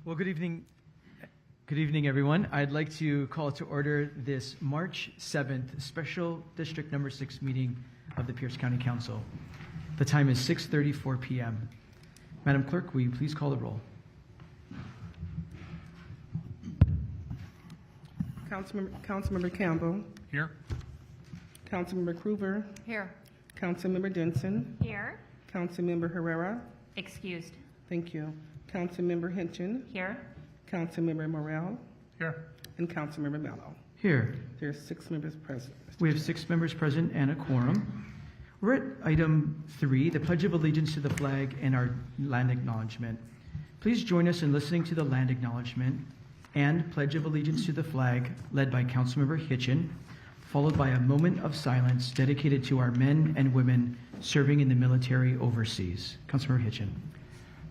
Well, good evening. Good evening, everyone. I'd like to call to order this March 7th Special District Number 6 meeting of the Pierce County Council. The time is 6:34 p.m. Madam Clerk, will you please call the roll? Councilmember Campbell. Here. Councilmember Krueger. Here. Councilmember Denson. Here. Councilmember Herrera. Excused. Thank you. Councilmember Hinchin. Here. Councilmember Morrell. Here. And Councilmember Mello. Here. There are 6 members present. Mr. We have Chair. 6 members present and a quorum. We're at item 3, the Pledge of Allegiance to the flag and our land acknowledgement. Please join us in listening to the land acknowledgement and Pledge of Allegiance to the flag led by Councilmember Hitchin, followed by a moment of silence dedicated to our men and women serving in the military overseas. Councilmember Hitchin.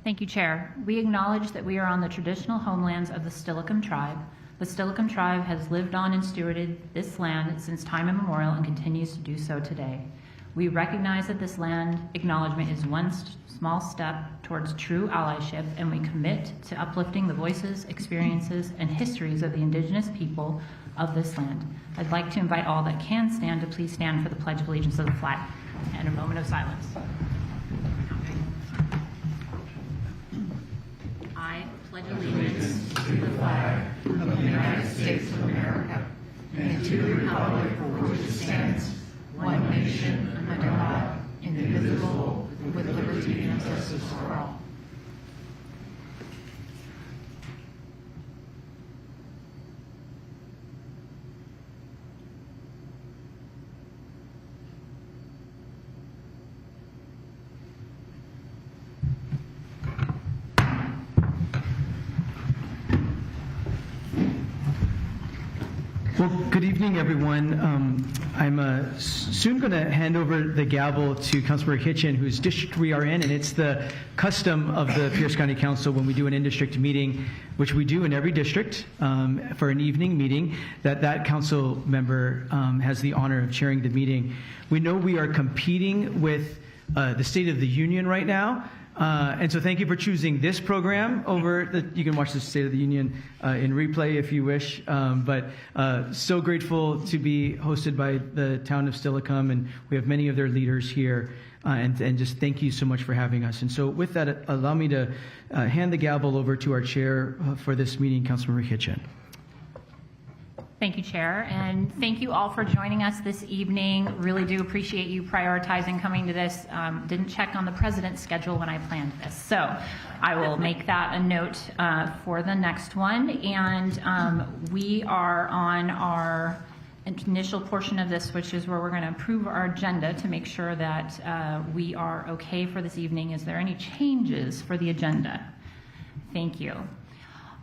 Thank you, Chair. We acknowledge that we are on the traditional homelands of the Steilacoom tribe. The Steilacoom tribe has lived on and stewarded this land since time immemorial and continues to do so today. We recognize that this land acknowledgement is one small step towards true allyship, and we commit to uplifting the voices, experiences, and histories of the indigenous people of this land. I'd like to invite all that can stand to please stand for the Pledge of Allegiance to the flag and a moment of silence. I pledge allegiance to the flag of the United States of America and to the republic for which it stands, one nation under God, indivisible, with liberty and justice for all. Well, good evening, everyone. I'm soon going to hand over the gavel to Councilmember Hitchin, whose district we are in, and it's the custom of the Pierce County Council when we do an in-district meeting, which we do in every district for an evening meeting, that council member has the honor of chairing the meeting. We know we are competing with the State of the Union right now. And so thank you for choosing this program over you can watch the State of the Union in replay if you wish. But so grateful to be hosted by the town of Steilacoom, and we have many of their leaders here. And just thank you so much for having us. And so with that, allow me to hand the gavel over to our chair for this meeting, Councilmember Hitchin. Thank you, Chair, and thank you all for joining us this evening. Really do appreciate you prioritizing coming to this. Didn't check on the president's schedule when I planned this, so I will make that a note for the next one. And we are on our initial portion of this, which is where we're going to approve our agenda to make sure that we are okay for this evening. Is there any changes for the agenda? Thank you.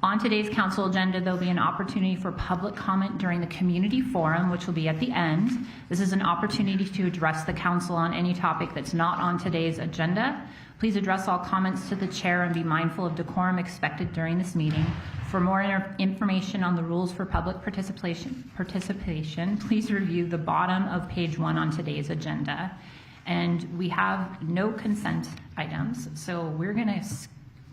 On today's council agenda, there'll be an opportunity for public comment during the community forum, which will be at the end. This is an opportunity to address the council on any topic that's not on today's agenda. Please address all comments to the chair and be mindful of decorum expected during this meeting. For more information on the rules for public participation, please review the bottom of page 1 on today's agenda. And we have no consent items, so we're going to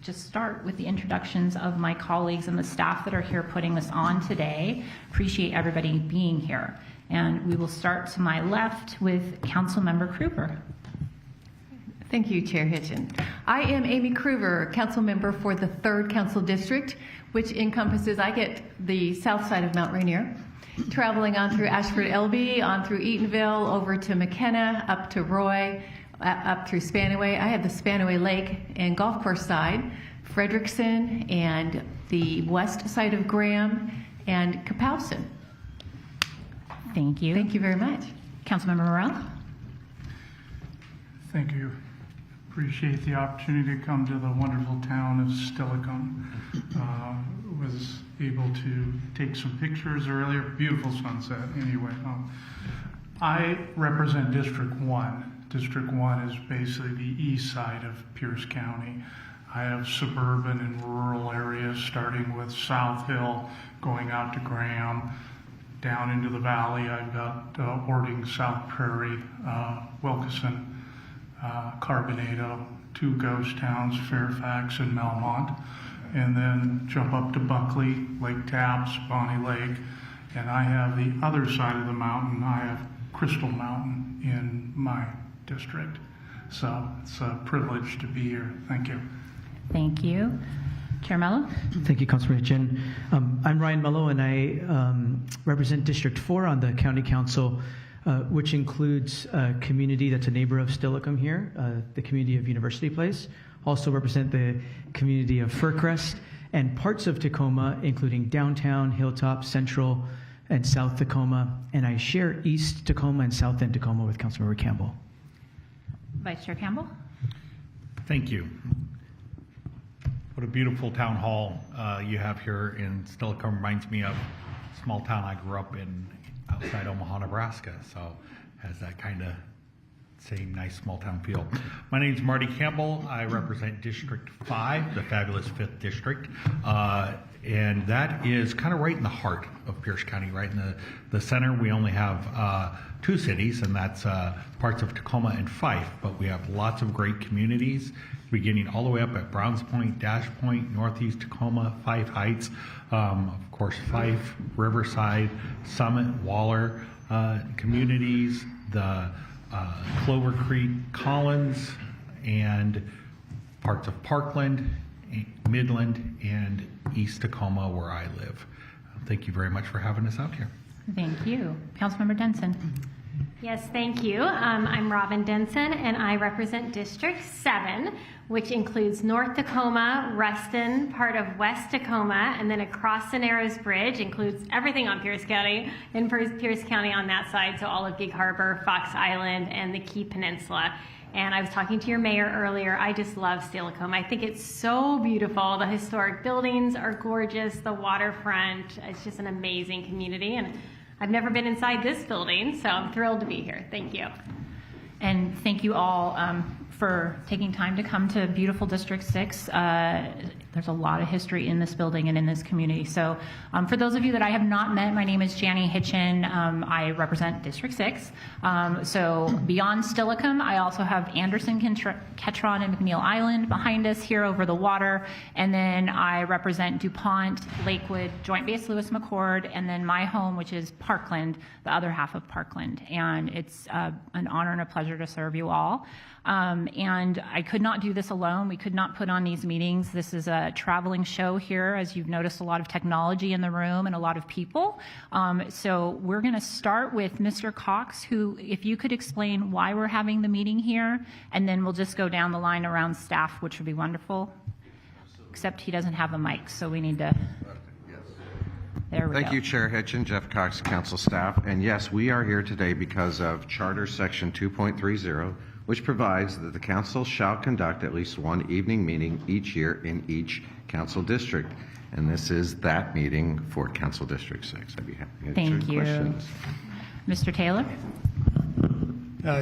just start with the introductions of my colleagues and the staff that are here putting this on today. Appreciate everybody being here. And we will start to my left with Councilmember Krueger. Thank you, Chair Hitchin. I am Amy Krueger, council member for the 3rd Council District, which encompasses, I get the south side of Mount Rainier, traveling on through Ashford-Elby, on through Eatonville, over to McKenna, up to Roy, up through Spanaway. I have the Spanaway Lake and golf course side, Frederickson, and the west side of Graham, and Kapowson. Thank you. Thank you very much. Councilmember Morrell. Thank you. Appreciate the opportunity to come to the wonderful town of Steilacoom. Was able to take some pictures earlier. Beautiful sunset anyway. I represent District 1. District 1 is basically the east side of Pierce County. I have suburban and rural areas starting with South Hill, going out to Graham, down into the valley. I've got Ording, South Prairie, Wilkeson, Carbonado, 2 ghost towns, Fairfax and Melmont. and then jump up to Buckley, Lake Tapps, Bonnie Lake, and I have the other side of the mountain. I have Crystal Mountain in my district. So it's a privilege to be here. Thank you. Thank you. Chair Mello? Thank you, Councilor Hitchin. I'm Ryan Mello, and I represent District 4 on the County Council, which includes a community that's a neighbor of Steilacoom here, the community of University Place. Also represent the community of Fircrest and parts of Tacoma, including downtown, Hilltop, Central, and South Tacoma. And I share East Tacoma and South End Tacoma with Councilmember Campbell. Vice Chair Campbell? Thank you. What a beautiful town hall you have here in Steilacoom. Reminds me of a small town I grew up in outside Omaha, Nebraska. So has that kind of same nice small town feel. My name is Marty Campbell. I represent District 5, the fabulous 5th District. And that is kind of right in the heart of Pierce County, right in the center. We only have 2 cities, and that's parts of Tacoma and Fife, but we have lots of great communities, beginning all the way up at Browns Point, Dash Point, Northeast Tacoma, Fife Heights, of course, Fife, Riverside, Summit, Waller communities, the Clover Creek, Collins, and parts of Parkland, Midland, and East Tacoma, where I live. Thank you very much for having us out here. Thank you. Councilmember Denson? Yes, thank you. I'm Robin Denson, and I represent District 7, which includes North Tacoma, Ruston, part of West Tacoma, and then across the Narrows Bridge, includes everything on Pierce County, and Pierce County on that side, so all of Gig Harbor, Fox Island, and the Key Peninsula. And I was talking to your mayor earlier. I just love Steilacoom. I think it's so beautiful. The historic buildings are gorgeous. The waterfront, it's just an amazing community. And I've never been inside this building, so I'm thrilled to be here. Thank you. And thank you all for taking time to come to beautiful District 6. There's a lot of history in this building and in this community. So for those of you that I have not met, my name is Janie Hitchin. I represent District 6. So beyond Steilacoom, I also have Anderson, Ketron, and McNeil Island behind us here over the water. And then I represent DuPont, Lakewood, Joint Base Lewis McChord, and then my home, which is Parkland, the other half of Parkland. And it's an honor and a pleasure to serve you all. And I could not do this alone. We could not put on these meetings. This is a traveling show here. As you've noticed, a lot of technology in the room and a lot of people. So we're going to start with Mr. Cox, who, if you could explain why we're having the meeting here, and then we'll just go down the line around staff, which would be wonderful. Except he doesn't have a mic, so we need to... There we go. Thank you, Chair Hitchin, Jeff Cox, Council staff. And yes, we are here today because of Charter Section 2.30, which provides that the Council shall conduct at least one evening meeting each year in each Council District. And this is that meeting for Council District 6. I'd be happy to answer Thank you. questions. Mr. Taylor?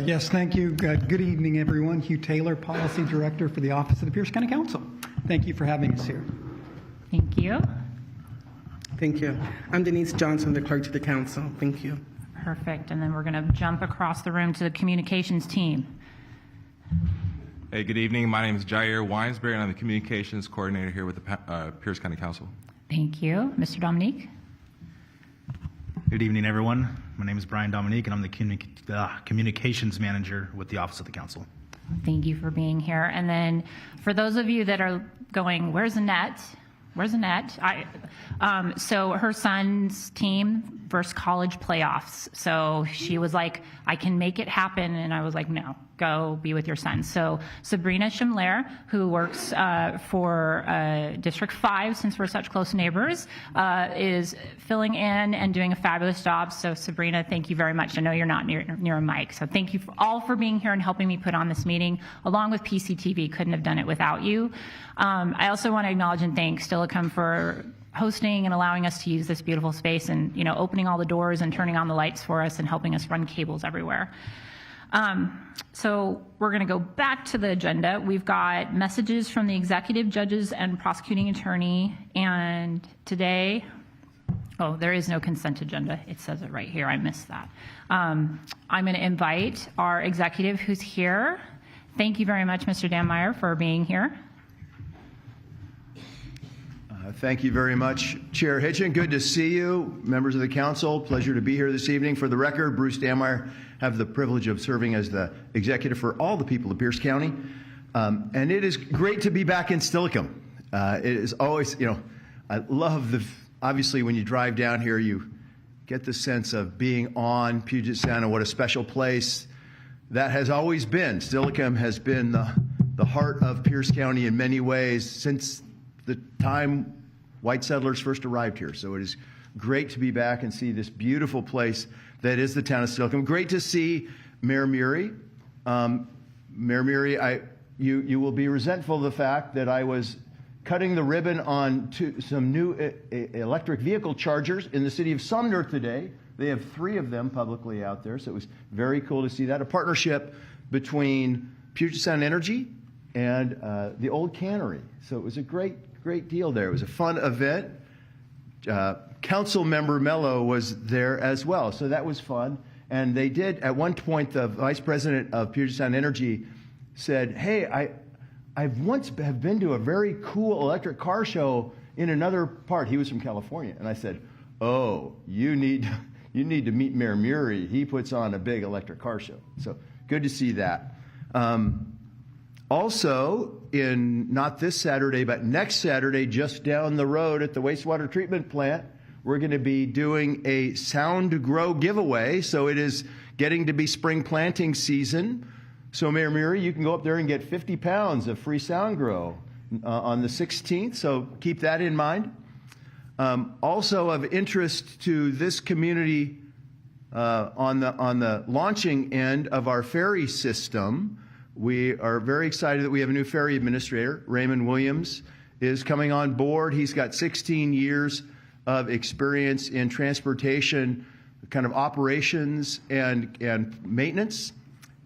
Yes, thank you. Good evening, everyone. Hugh Taylor, Policy Director for the Office of the Pierce County Council. Thank you for having us here. Thank you. Thank you. I'm Denise Johnson, the Clerk to the Council. Thank you. Perfect. And then we're going to jump across the room to the communications team. Hey, good evening. My name is Jair Weinsberry, and I'm the Communications Coordinator here with the Pierce County Council. Thank you. Mr. Dominique? Good evening, everyone. My name is Brian Dominique, and I'm the Communications Manager with the Office of the Council. Thank you for being here. And then for those of you that are going, where's Annette? Where's Annette? So her son's team versus college playoffs. So she was like, I can make it happen. And I was like, no, go be with your son. So Sabrina Schimler, who works for District 5, since we're such close neighbors, is filling in and doing a fabulous job. So Sabrina, thank you very much. I know you're not near a mic. So thank you all for being here and helping me put on this meeting, along with PCTV. Couldn't have done it without you. I also want to acknowledge and thank Steilacoom for hosting and allowing us to use this beautiful space and, you know, opening all the doors and turning on the lights for us and helping us run cables everywhere. So we're going to go back to the agenda. We've got messages from the executive judges and prosecuting attorney. And today, oh, there is no consent agenda. It says it right here. I missed that. I'm going to invite our executive who's here. Thank you very much, Mr. Danmeyer, for being here. Thank you very much, Chair Hitchin. Good to see you, members of the council. Pleasure to be here this evening. For the record, Bruce Dameyer, have the privilege of serving as the executive for all the people of Pierce County. And it is great to be back in Steilacoom. It is always, I love obviously when you drive down here, you get the sense of being on Puget Sound and what a special place that has always been. Steilacoom has been the heart of Pierce County in many ways since the time white settlers first arrived here. So it is great to be back and see this beautiful place that is the town of Steilacoom. Great to see Mayor Murray. Mayor Murray, you will be resentful of the fact that I was cutting the ribbon on some new electric vehicle chargers in the city of Sumner today. They have 3 of them publicly out there, so it was very cool to see that. A partnership between Puget Sound Energy and the old cannery. So it was a great deal there. It was a fun event. Council member Mello was there as well, so that was fun. And they did, at one point, the vice president of Puget Sound Energy said, hey, I've once have been to a very cool electric car show in another part. He was from California. And I said, oh, you need to meet Mayor Murray. He puts on a big electric car show. So good to see that. Also, not this Saturday, but next Saturday, just down the road at the wastewater treatment plant, we're going to be doing a Sound Grow giveaway. So it is getting to be spring planting season. So Mayor Murray, you can go up there and get 50 pounds of free Sound Grow on the 16th. So keep that in mind. Also of interest to this community on the launching end of our ferry system, we are very excited that we have a new ferry administrator. Raymond Williams is coming on board. He's got 16 years of experience in transportation, kind of operations and maintenance.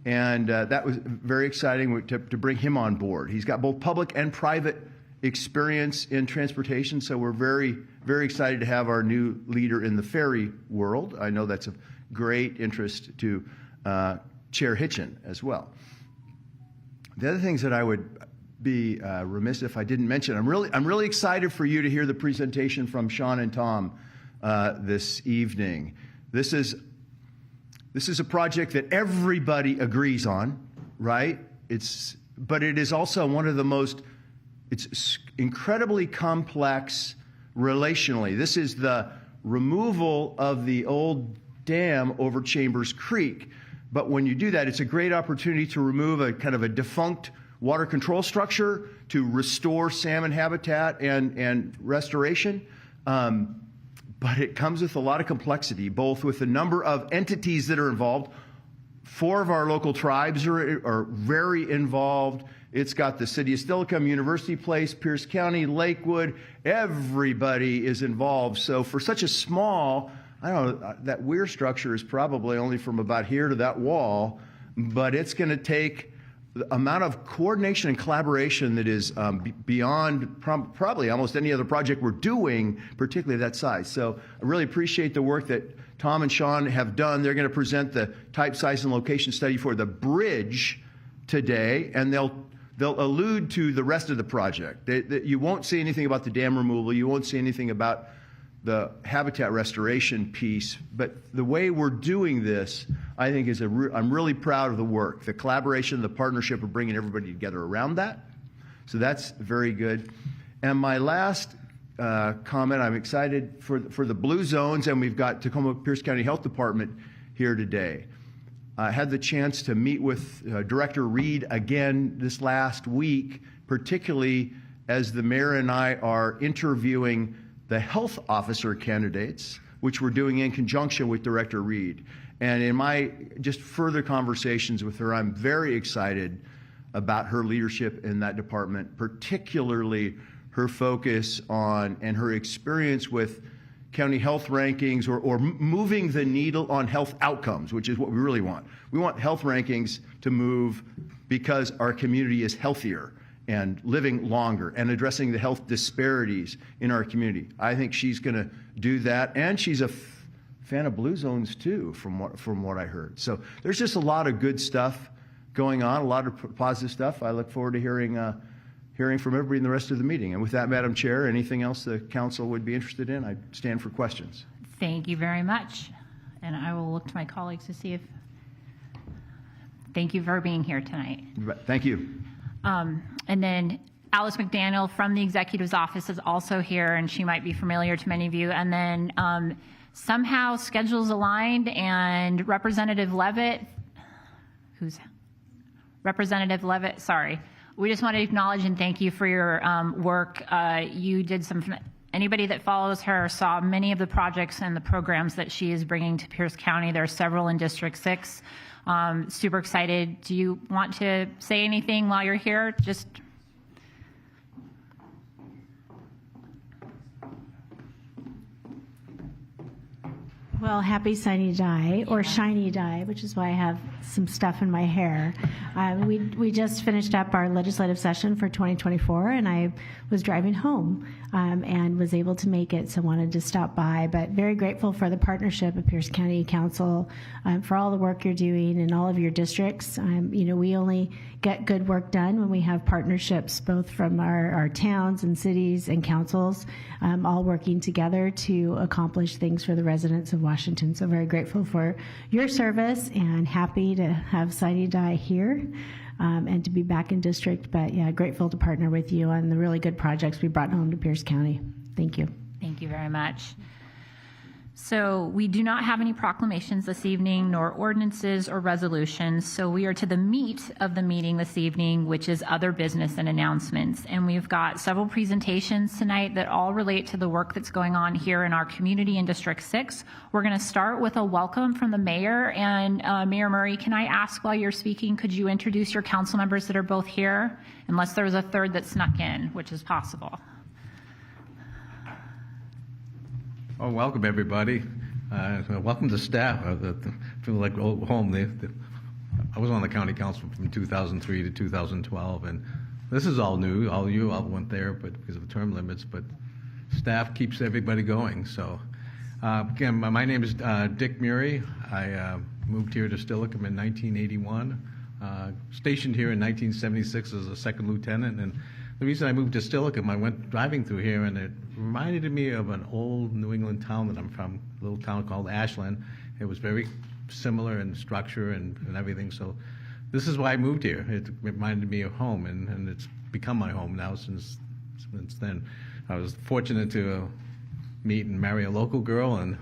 And that was very exciting to bring him on board. He's got both public and private experience in transportation, so we're very, very excited to have our new leader in the ferry world. I know that's of great interest to Chair Hitchin as well. The other things that I would be remiss if I didn't mention, I'm really excited for you to hear the presentation from Sean and Tom this evening. This is a project that everybody agrees on, right? But it is also one of the most, it's incredibly complex relationally. This is the removal of the old dam over Chambers Creek. But when you do that, it's a great opportunity to remove a kind of a defunct water control structure, to restore salmon habitat and restoration. But it comes with a lot of complexity, both with the number of entities that are involved. 4 of our local tribes are very involved. It's got the city of Steilacoom, University Place, Pierce County, Lakewood. Everybody is involved. So for such a small, I don't know, that weir structure is probably only from about here to that wall, but it's going to take the amount of coordination and collaboration that is beyond probably almost any other project we're doing, particularly that size. So I really appreciate the work that Tom and Sean have done. They're going to present the type, size, and location study for the bridge today, and they'll allude to the rest of the project. You won't see anything about the dam removal. You won't see anything about the habitat restoration piece, but the way we're doing this, I think, is I'm really proud of the work, the collaboration, the partnership of bringing everybody together around that. So that's very good. And my last comment, I'm excited for the blue zones, and we've got Tacoma Pierce County Health Department here today. I had the chance to meet with Director Reed again this last week, particularly as the mayor and I are interviewing the health officer candidates, which we're doing in conjunction with Director Reed. And in my just further conversations with her, I'm very excited about her leadership in that department, particularly her focus on and her experience with county health rankings or moving the needle on health outcomes, which is what we really want. We want health rankings to move because our community is healthier and living longer and addressing the health disparities in our community. I think she's going to do that, and she's a fan of blue zones too, from what I heard. So there's just a lot of good stuff going on, a lot of positive stuff. I look forward to hearing hearing from everybody in the rest of the meeting. And with that, Madam Chair, anything else the council would be interested in, I stand for questions. Thank you very much. And I will look to my colleagues to see if, thank you for being here tonight. Thank you. And then Alice McDaniel from the Executive's Office is also here, and she might be familiar to many of you. And then somehow schedules aligned, and Representative Levitt, sorry. We just want to acknowledge and thank you for your work. You did anybody that follows her saw many of the projects and the programs that she is bringing to Pierce County. There are several in District 6. Super excited. Do you want to say anything while you're here? Well, happy sunny die, or shiny die, which is why I have some stuff in my hair. We just finished up our legislative session for 2024, and I was driving home and was able to make it, so wanted to stop by. But very grateful for the partnership of Pierce County Council, for all the work you're doing in all of your districts. We only get good work done when we have partnerships, both from our towns and cities and councils, all working together to accomplish things for the residents of Washington. So very grateful for your service and happy to have Sunny Die here and to be back in district. But yeah, grateful to partner with you on the really good projects we brought home to Pierce County. Thank you. Thank you very much. So we do not have any proclamations this evening, nor ordinances or resolutions. So we are to the meat of the meeting this evening, which is other business and announcements. And we've got several presentations tonight that all relate to the work that's going on here in our community in District 6. We're going to start with a welcome from the mayor. And Mayor Murray, can I ask while you're speaking, could you introduce your council members that are both here? Unless there was a third that snuck in, which is possible. Oh, welcome everybody. Welcome to staff. I feel like home. I was on the county council from 2003 to 2012, and this is all new. All you all went there, but because of the term limits. But staff keeps everybody going. So, again, my name is Dick Murray. I moved here to Steilacoom in 1981. Stationed here in 1976 as a second lieutenant, and the reason I moved to Steilacoom, I went driving through here, and it reminded me of an old New England town that I'm from, a little town called Ashland. It was very similar in structure and everything, so this is why I moved here. It reminded me of home, and it's become my home now since then. I was fortunate to meet and marry a local girl, and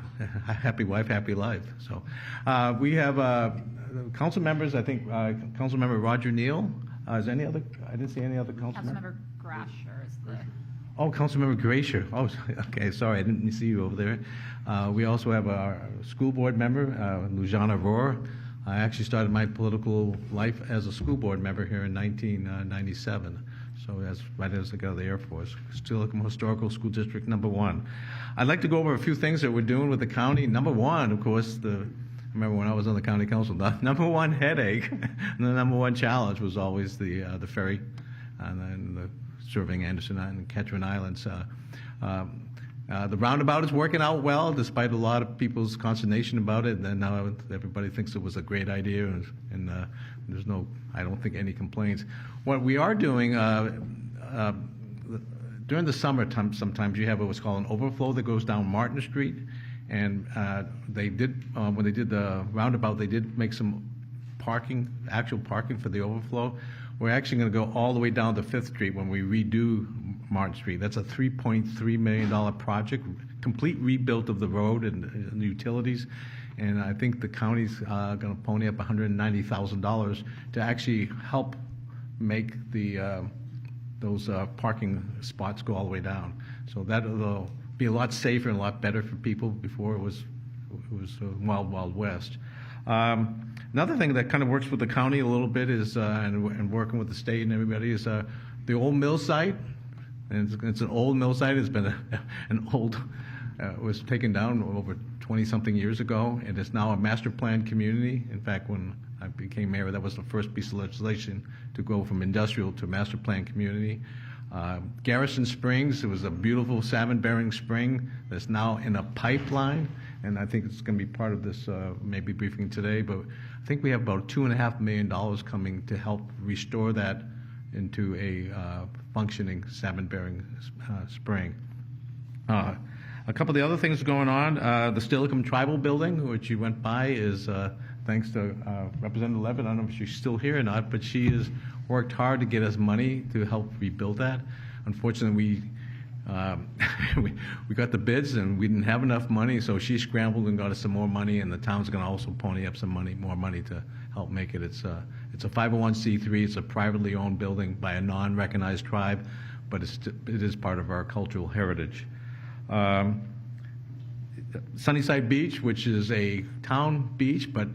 happy wife, happy life. So we have council members. I think Council Member Roger Neal. Is there any other? I didn't see any other council members. Councilmember Grasher is the. Oh, Councilmember Gracier. Oh, okay. Sorry, I didn't see you over there. We also have our school board member, Lujana Rohr. I actually started my political life as a school board member here in 1997. So that's right as I got out of the Air Force. Steilacoom Historical School District number 1. I'd like to go over a few things that we're doing with the county. Number 1, of course, I remember when I was on the county council, the number 1 headache and the number 1 challenge was always the ferry and then the serving Anderson Island and Ketchikan Islands. The roundabout is working out well, despite a lot of people's consternation about it. And now everybody thinks it was a great idea, and there's I don't think, any complaints. What we are doing during the summertime, sometimes you have what's called an overflow that goes down Martin Street, and they did when they did the roundabout, they did make some actual parking for the overflow. We're actually going to go all the way down to 5th Street when we redo Martin Street. That's a $3.3 million project, complete rebuild of the road and the utilities. And I think the county's going to pony up $190,000 to actually help make those parking spots go all the way down. So that'll be a lot safer and a lot better for people. Before it was wild, wild west. Another thing that kind of works with the county a little bit is, and working with the state and everybody, is the old mill site. And it's an old mill site. It's been it was taken down over 20-something years ago, and it's now a master plan community. In fact, when I became mayor, that was the first piece of legislation to go from industrial to master plan community. Garrison Springs, it was a beautiful salmon-bearing spring that's now in a pipeline, and I think it's going to be part of this maybe briefing today, but I think we have about $2.5 million coming to help restore that into a functioning salmon-bearing spring. A couple of the other things going on, the Steilacoom Tribal Building, which you went by, is thanks to Representative Levitt. I don't know if she's still here or not, but she has worked hard to get us money to help rebuild that. Unfortunately, we got the bids and we didn't have enough money, so she scrambled and got us some more money, and the town's going to also pony up some money, more money to help make it. It's a 501c3. It's a privately owned building by a non-recognized tribe, but it is part of our cultural heritage. Sunnyside Beach, which is a town beach, but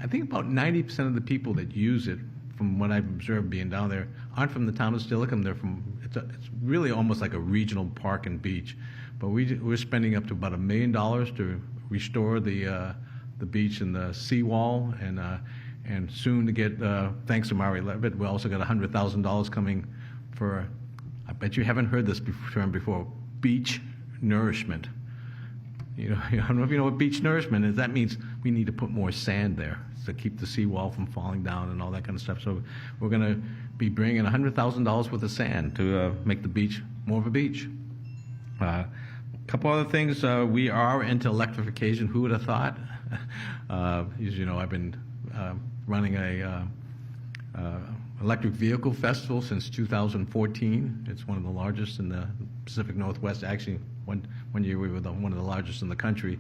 I think about 90% of the people that use it, from what I've observed being down there, aren't from the town of Steilacoom. They're from, it's really almost like a regional park and beach. But we're spending up to about $1 million to restore the beach and the seawall, and soon to get, thanks to Mari Levitt, we also got $100,000 coming for, I bet you haven't heard this term before, beach nourishment. I don't know if you know what beach nourishment is. That means we need to put more sand there to keep the seawall from falling down and all that kind of stuff. So we're going to be bringing $100,000 worth of sand to make the beach more of a beach. A couple other things. We are into electrification. Who would have thought? As you know, I've been running a electric vehicle festival since 2014. It's one of the largest in the Pacific Northwest. Actually, one year we were one of the largest in the country.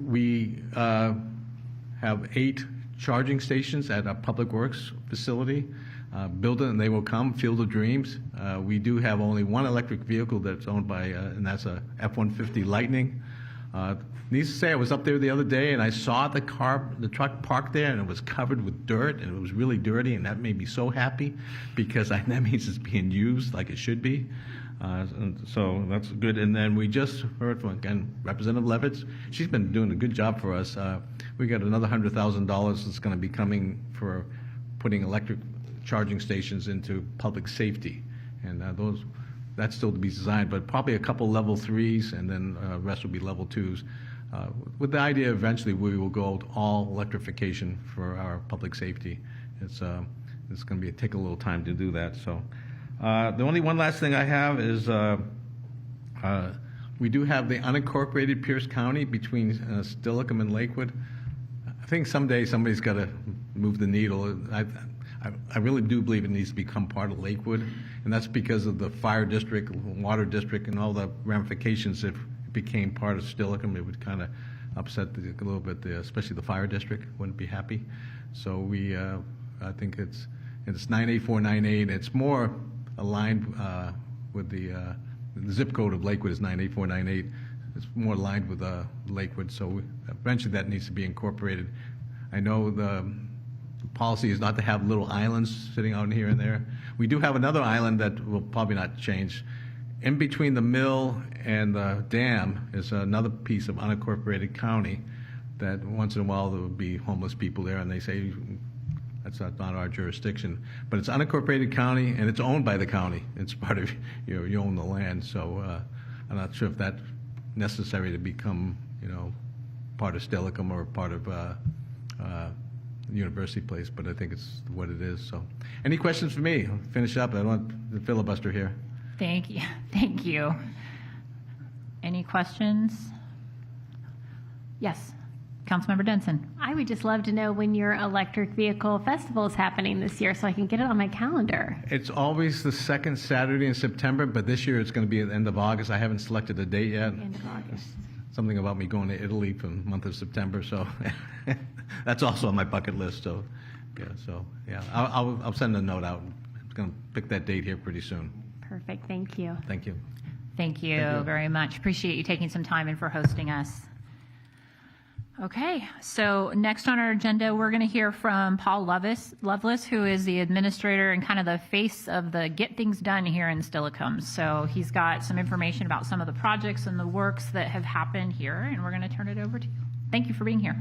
We have 8 charging stations at a public works facility. Build it and they will come, Field of Dreams. We do have only one electric vehicle that's owned by, and that's a F-150 Lightning. Needless to say, I was up there the other day and I saw the truck parked there, and it was covered with dirt, and it was really dirty, and that made me so happy because that means it's being used like it should be. So that's good. And then we just heard from, again, Representative Levitt. She's been doing a good job for us. We got another $100,000 that's going to be coming for putting electric charging stations into public safety. And that's still to be designed, but probably a couple level 3s, and then the rest will be level 2s. With the idea eventually we will go all electrification for our public safety. It's going to take a little time to do that. So the only one last thing I have is we do have the unincorporated Pierce County between Steilacoom and Lakewood. I think someday somebody's got to move the needle. I really do believe it needs to become part of Lakewood, and that's because of the fire district, water district, and all the ramifications. If it became part of Steilacoom, it would kind of upset a little bit, especially the fire district wouldn't be happy. So I think it's 98498. It's more aligned with the zip code of Lakewood is 98498. It's more aligned with Lakewood, so eventually that needs to be incorporated. I know the policy is not to have little islands sitting out here and there. We do have another island that will probably not change. In between the mill and the dam is another piece of unincorporated county that once in a while there will be homeless people there, and they say that's not our jurisdiction. But it's unincorporated county, and it's owned by the county. It's part of, you own the land. So I'm not sure if that's necessary to become, part of Steilacoom or part of University Place, but I think it's what it is. So, any questions for me? I'll finish up. I don't want the filibuster here. Thank you. Thank you. Any questions? Yes, Councilmember Denson. I would just love to know when your electric vehicle festival is happening this year so I can get it on my calendar. It's always the second Saturday in September, but this year it's going to be at the end of August. I haven't selected a date yet. End of August. Something about me going to Italy for the month of September, so that's also on my bucket list. So, I'll send a note out. I'm going to pick that date here pretty soon. Perfect. Thank you. Thank you. Thank you very much. Appreciate you taking some time and for hosting us. Okay, so next on our agenda, we're going to hear from Paul Lovelace, who is the administrator and kind of the face of the Get Things Done here in Steilacoom. So he's got some information about some of the projects and the works that have happened here, and we're going to turn it over to you. Thank you for being here.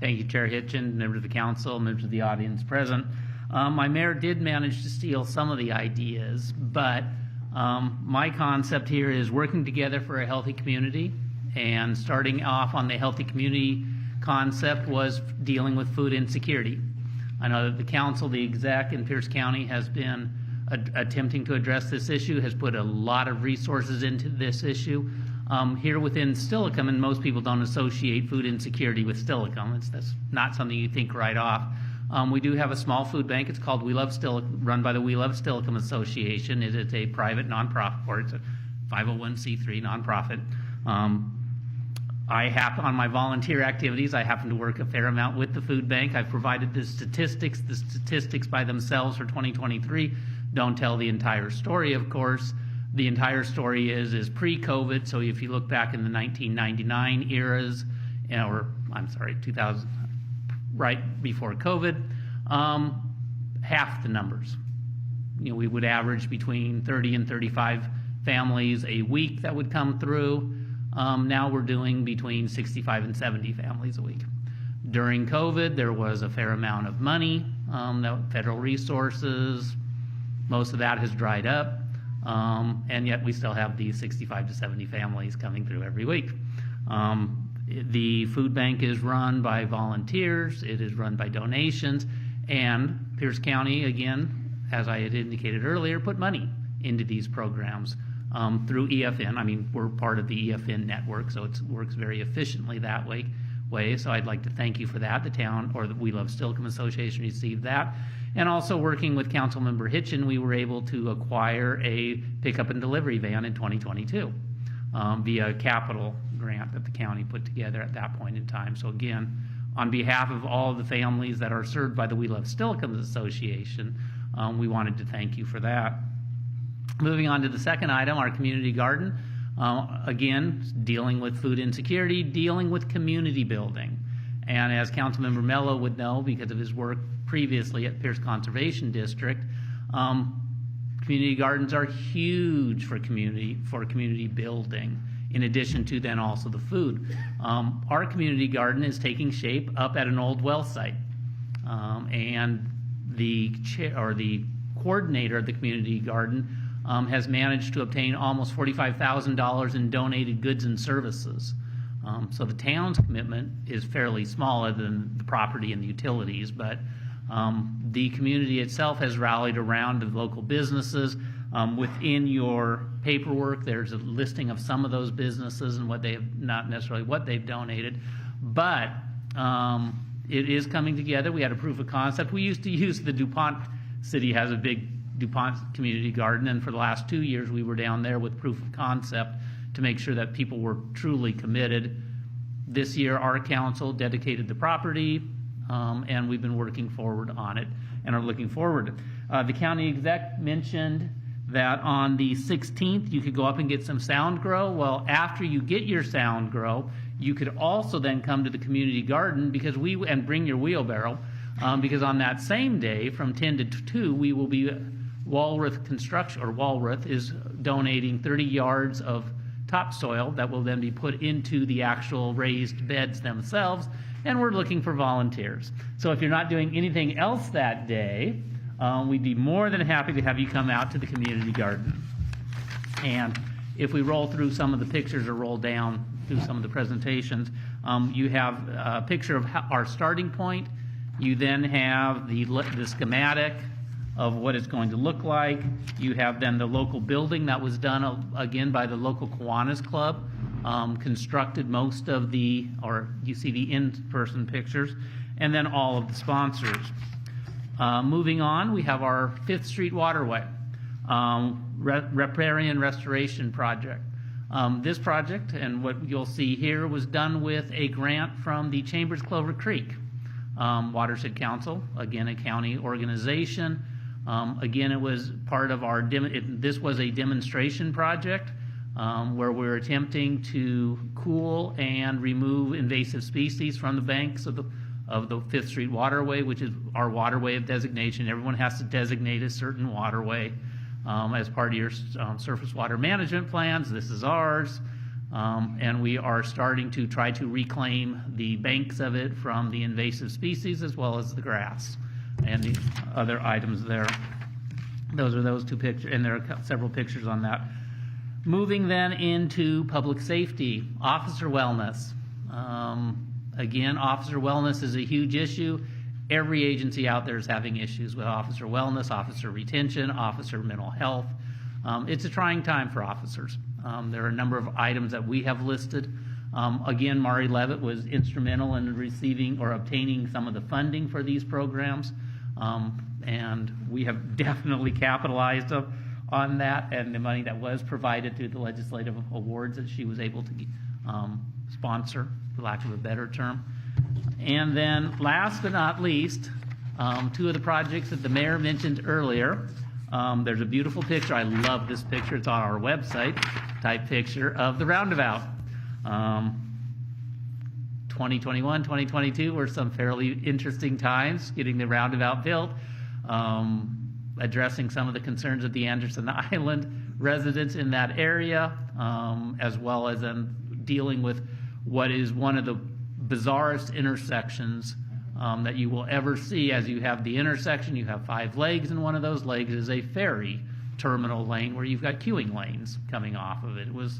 Thank you, Chair Hitchin, members of the council, members of the audience present. My mayor did manage to steal some of the ideas, but my concept here is working together for a healthy community. And starting off on the healthy community concept was dealing with food insecurity. I know that the council, the exec in Pierce County has been attempting to address this issue, has put a lot of resources into this issue. Here within Steilacoom, and most people don't associate food insecurity with Steilacoom. That's not something you think right off. We do have a small food bank. It's called run by the We Love Steilacoom Association. It is a private nonprofit, or it's a 501c3 nonprofit. On my volunteer activities, I happen to work a fair amount with the food bank. I've provided the statistics. The statistics by themselves for 2023 don't tell the entire story, of course. The entire story is pre-COVID. So if you look back in the 1999 eras, 2000, right before COVID, half the numbers. We would average between 30 and 35 families a week that would come through. Now we're doing between 65 and 70 families a week. During COVID, there was a fair amount of money, federal resources. Most of that has dried up, and yet we still have these 65 to 70 families coming through every week. The food bank is run by volunteers. It is run by donations, and Pierce County, again, as I had indicated earlier, put money into these programs through EFN. I mean, we're part of the EFN network, so it works very efficiently that way. So I'd like to thank you for that. The town, or the We Love Steilacoom Association, received that. And also working with Councilmember Hitchen, we were able to acquire a pickup and delivery van in 2022 via a capital grant that the county put together at that point in time. So again, on behalf of all the families that are served by the We Love Steilacoom Association, we wanted to thank you for that. Moving on to the second item, our community garden. Again, dealing with food insecurity, dealing with community building. And as Councilmember Mello would know, because of his work previously at Pierce Conservation District, community gardens are huge for community building, in addition to then also the food. Our community garden is taking shape up at an old well site. And the coordinator of the community garden has managed to obtain almost $45,000 in donated goods and services. So the town's commitment is fairly small, other than the property and the utilities, but the community itself has rallied around the local businesses. Within your paperwork, there's a listing of some of those businesses and what they have, not necessarily what they've donated, but it is coming together. We had a proof of concept. We used to use the DuPont City has a big DuPont community garden, and for the last 2 years we were down there with proof of concept to make sure that people were truly committed. This year our council dedicated the property, and we've been working forward on it and are looking forward. The county exec mentioned that on the 16th you could go up and get some sound grow. Well, after you get your sound grow, you could also then come to the community garden and bring your wheelbarrow, because on that same day from 10 to 2 we will be Walworth is donating 30 yards of topsoil that will then be put into the actual raised beds themselves, and we're looking for volunteers. So if you're not doing anything else that day, we'd be more than happy to have you come out to the community garden. And if we roll through some of the pictures or roll down through some of the presentations, you have a picture of our starting point. You then have the schematic of what it's going to look like. You have then the local building that was done again by the local Kiwanis Club, constructed most of you see the in-person pictures, and then all of the sponsors. Moving on, we have our 5th Street Waterway, Riparian Restoration Project. This project, and what you'll see here, was done with a grant from the Chambers Clover Creek Watershed Council, again a county organization. Again, it was part of our, this was a demonstration project where we're attempting to cool and remove invasive species from the banks of the 5th Street Waterway, which is our waterway of designation. Everyone has to designate a certain waterway as part of your surface water management plans. This is ours. And we are starting to try to reclaim the banks of it from the invasive species as well as the grass and the other items there. Those are those two pictures, and there are several pictures on that. Moving then into public safety, officer wellness. Again, officer wellness is a huge issue. every agency out there is having issues with officer wellness, officer retention, officer mental health. It's a trying time for officers. There are a number of items that we have listed. Again, Mari Levitt was instrumental in receiving or obtaining some of the funding for these programs, and we have definitely capitalized on that and the money that was provided through the legislative awards that she was able to sponsor, for lack of a better term. And then last but not least, two of the projects that the mayor mentioned earlier. There's a beautiful picture. I love this picture. It's on our website type picture of the roundabout. 2021, 2022 were some fairly interesting times getting the roundabout built, addressing some of the concerns of the Anderson Island residents in that area, as well as dealing with what is one of the bizarrest intersections that you will ever see. As you have the intersection, you have 5 legs, and one of those legs is a ferry terminal lane where you've got queuing lanes coming off of it. It was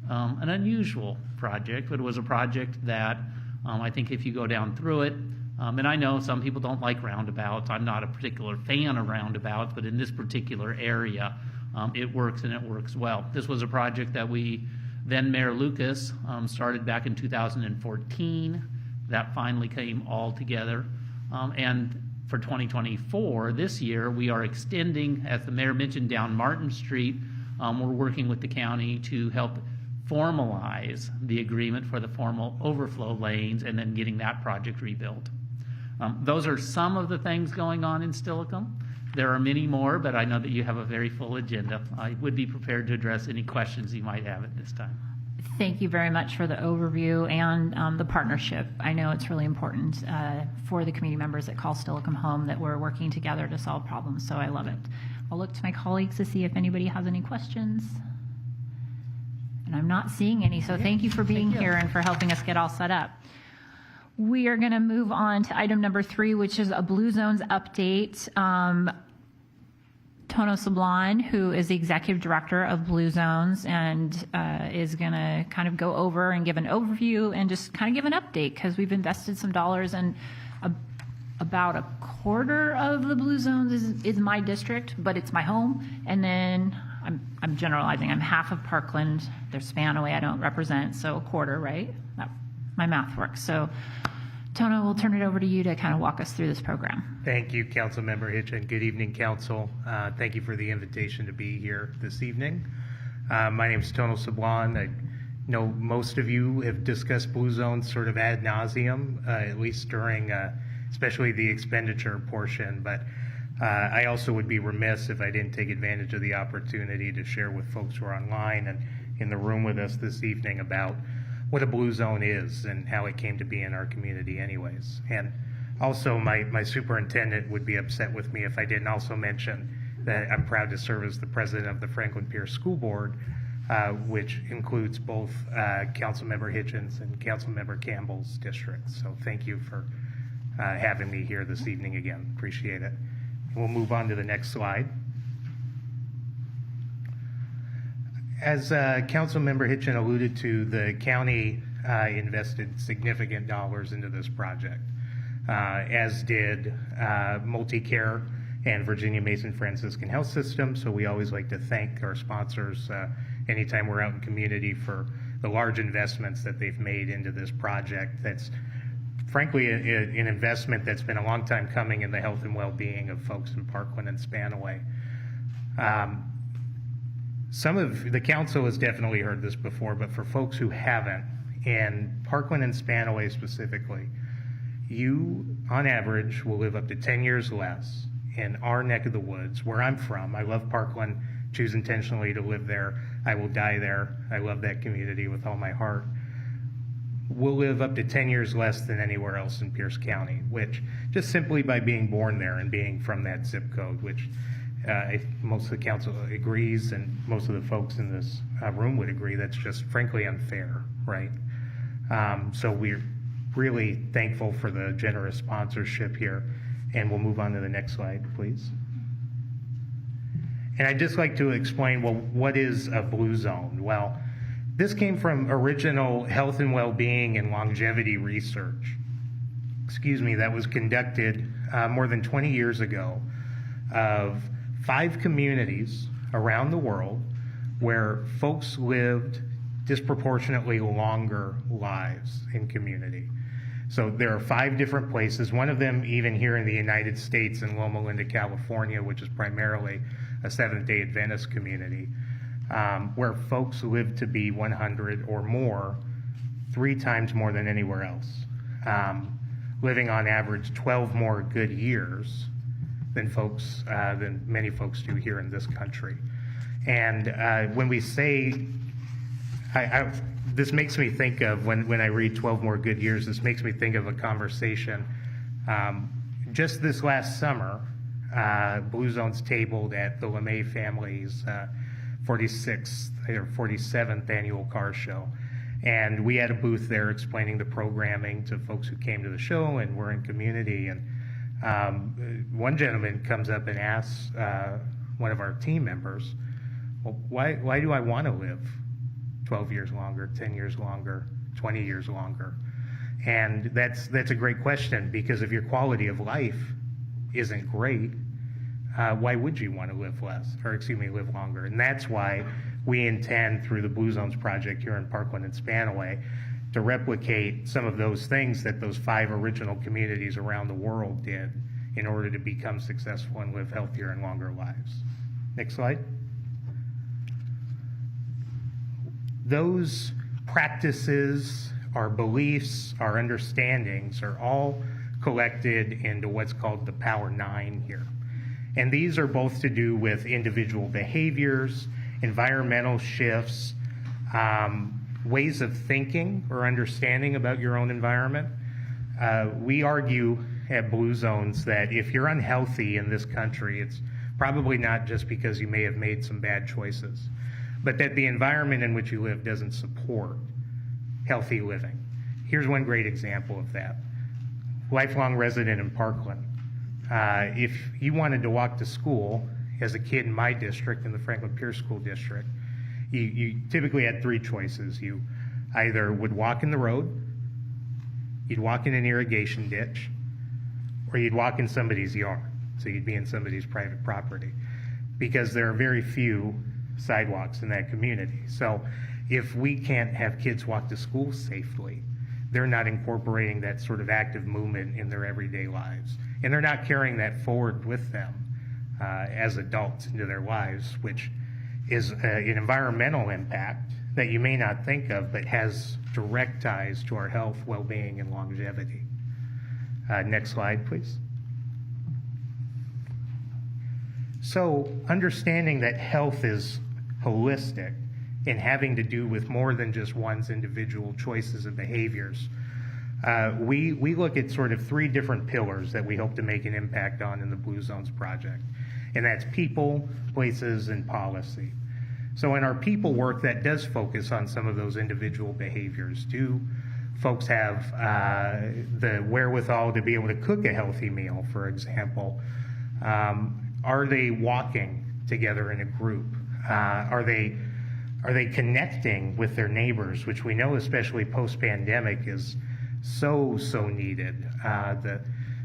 an unusual project, but it was a project that I think if you go down through it, and I know some people don't like roundabouts. I'm not a particular fan of roundabouts, but in this particular area, it works and it works well. This was a project that then Mayor Lucas started back in 2014. That finally came all together. And for 2024, this year, we are extending, as the mayor mentioned, down Martin Street. We're working with the county to help formalize the agreement for the formal overflow lanes and then getting that project rebuilt. Those are some of the things going on in Steilacoom. There are many more, but I know that you have a very full agenda. I would be prepared to address any questions you might have at this time. Thank you very much for the overview and the partnership. I know it's really important for the community members that call Steilacoom home that we're working together to solve problems, so I love it. I'll look to my colleagues to see if anybody has any questions. And I'm not seeing any, so thank you for being here and for helping us get all set up. We are going to move on to item number 3, which is a Blue Zones update. Tono Sablon, who is the executive director of Blue Zones, and is going to kind of go over and give an overview and just kind of give an update, because we've invested some dollars, and about a quarter of the Blue Zones is my district, but it's my home. And then I'm generalizing. I'm half of Parkland. There's Spanaway I don't represent, so a quarter, right? My math works. So Tono, we'll turn it over to you to kind of walk us through this program. Thank you, Councilmember Hitchen. Good evening, Council. Thank you for the invitation to be here this evening. My name is Tono Sablon. I know most of you have discussed Blue Zones sort of ad nauseum, at least during especially the expenditure portion, but I also would be remiss if I didn't take advantage of the opportunity to share with folks who are online and in the room with us this evening about what a Blue Zone is and how it came to be in our community anyways. And also my superintendent would be upset with me if I didn't also mention that I'm proud to serve as the president of the Franklin Pierce School Board, which includes both Councilmember Hitchens and Councilmember Campbell's districts. So thank you for having me here this evening again. Appreciate it. We'll move on to the next slide. As Councilmember Hitchen alluded to, the county invested significant dollars into this project, as did Multicare and Virginia Mason Franciscan Health System. So we always like to thank our sponsors anytime we're out in community for the large investments that they've made into this project. That's frankly an investment that's been a long time coming in the health and well-being of folks in Parkland and Spanaway. Some of the council has definitely heard this before, but for folks who haven't, in Parkland and Spanaway specifically, you, on average, will live up to 10 years less in our neck of the woods, where I'm from. I love Parkland, choose intentionally to live there. I will die there. I love that community with all my heart. We'll live up to 10 years less than anywhere else in Pierce County, which just simply by being born there and being from that zip code, which most of the council agrees, and most of the folks in this room would agree, that's just frankly unfair, right? So we're really thankful for the generous sponsorship here, and we'll move on to the next slide, please. And I'd just like to explain, well, what is a Blue Zone? Well, this came from original health and well-being and longevity research. that was conducted more than 20 years ago of 5 communities around the world where folks lived disproportionately longer lives in community. So there are 5 different places, one of them even here in the United States in Loma Linda, California, which is primarily a Seventh-day Adventist community, where folks live to be 100 or more, 3 times more than anywhere else, living on average 12 more good years than many folks do here in this country. And when we say, this makes me think of, when I read 12 more good years, this makes me think of a conversation. Just this last summer, Blue Zones tabled at the LeMay family's 46th or 47th annual car show. And we had a booth there explaining the programming to folks who came to the show and were in community. And one gentleman comes up and asks one of our team members, well, why do I want to live 12 years longer, 10 years longer, 20 years longer? And that's a great question, because if your quality of life isn't great, why would you want to live live longer? And that's why we intend, through the Blue Zones project here in Parkland and Spanaway, to replicate some of those things that those 5 original communities around the world did in order to become successful and live healthier and longer lives. Next slide. Those practices, our beliefs, our understandings are all collected into what's called the Power 9 here. And these are both to do with individual behaviors, environmental shifts, ways of thinking or understanding about your own environment. We argue at Blue Zones that if you're unhealthy in this country, it's probably not just because you may have made some bad choices, but that the environment in which you live doesn't support healthy living. Here's one great example of that. Lifelong resident in Parkland. If you wanted to walk to school as a kid in my district, in the Franklin Pierce School District, you typically had 3 choices. You either would walk in the road, you'd walk in an irrigation ditch, or you'd walk in somebody's yard. So you'd be in somebody's private property, because there are very few sidewalks in that community. So if we can't have kids walk to school safely, they're not incorporating that sort of active movement in their everyday lives. And they're not carrying that forward with them as adults into their lives, which is an environmental impact that you may not think of, but has direct ties to our health, well-being, and longevity. Next slide, please. So understanding that health is holistic and having to do with more than just one's individual choices and behaviors, we look at sort of 3 different pillars that we hope to make an impact on in the Blue Zones project. And that's people, places, and policy. So in our people work, that does focus on some of those individual behaviors. Do folks have the wherewithal to be able to cook a healthy meal, for example? Are they walking together in a group? Are they connecting with their neighbors, which we know, especially post-pandemic, is so needed. The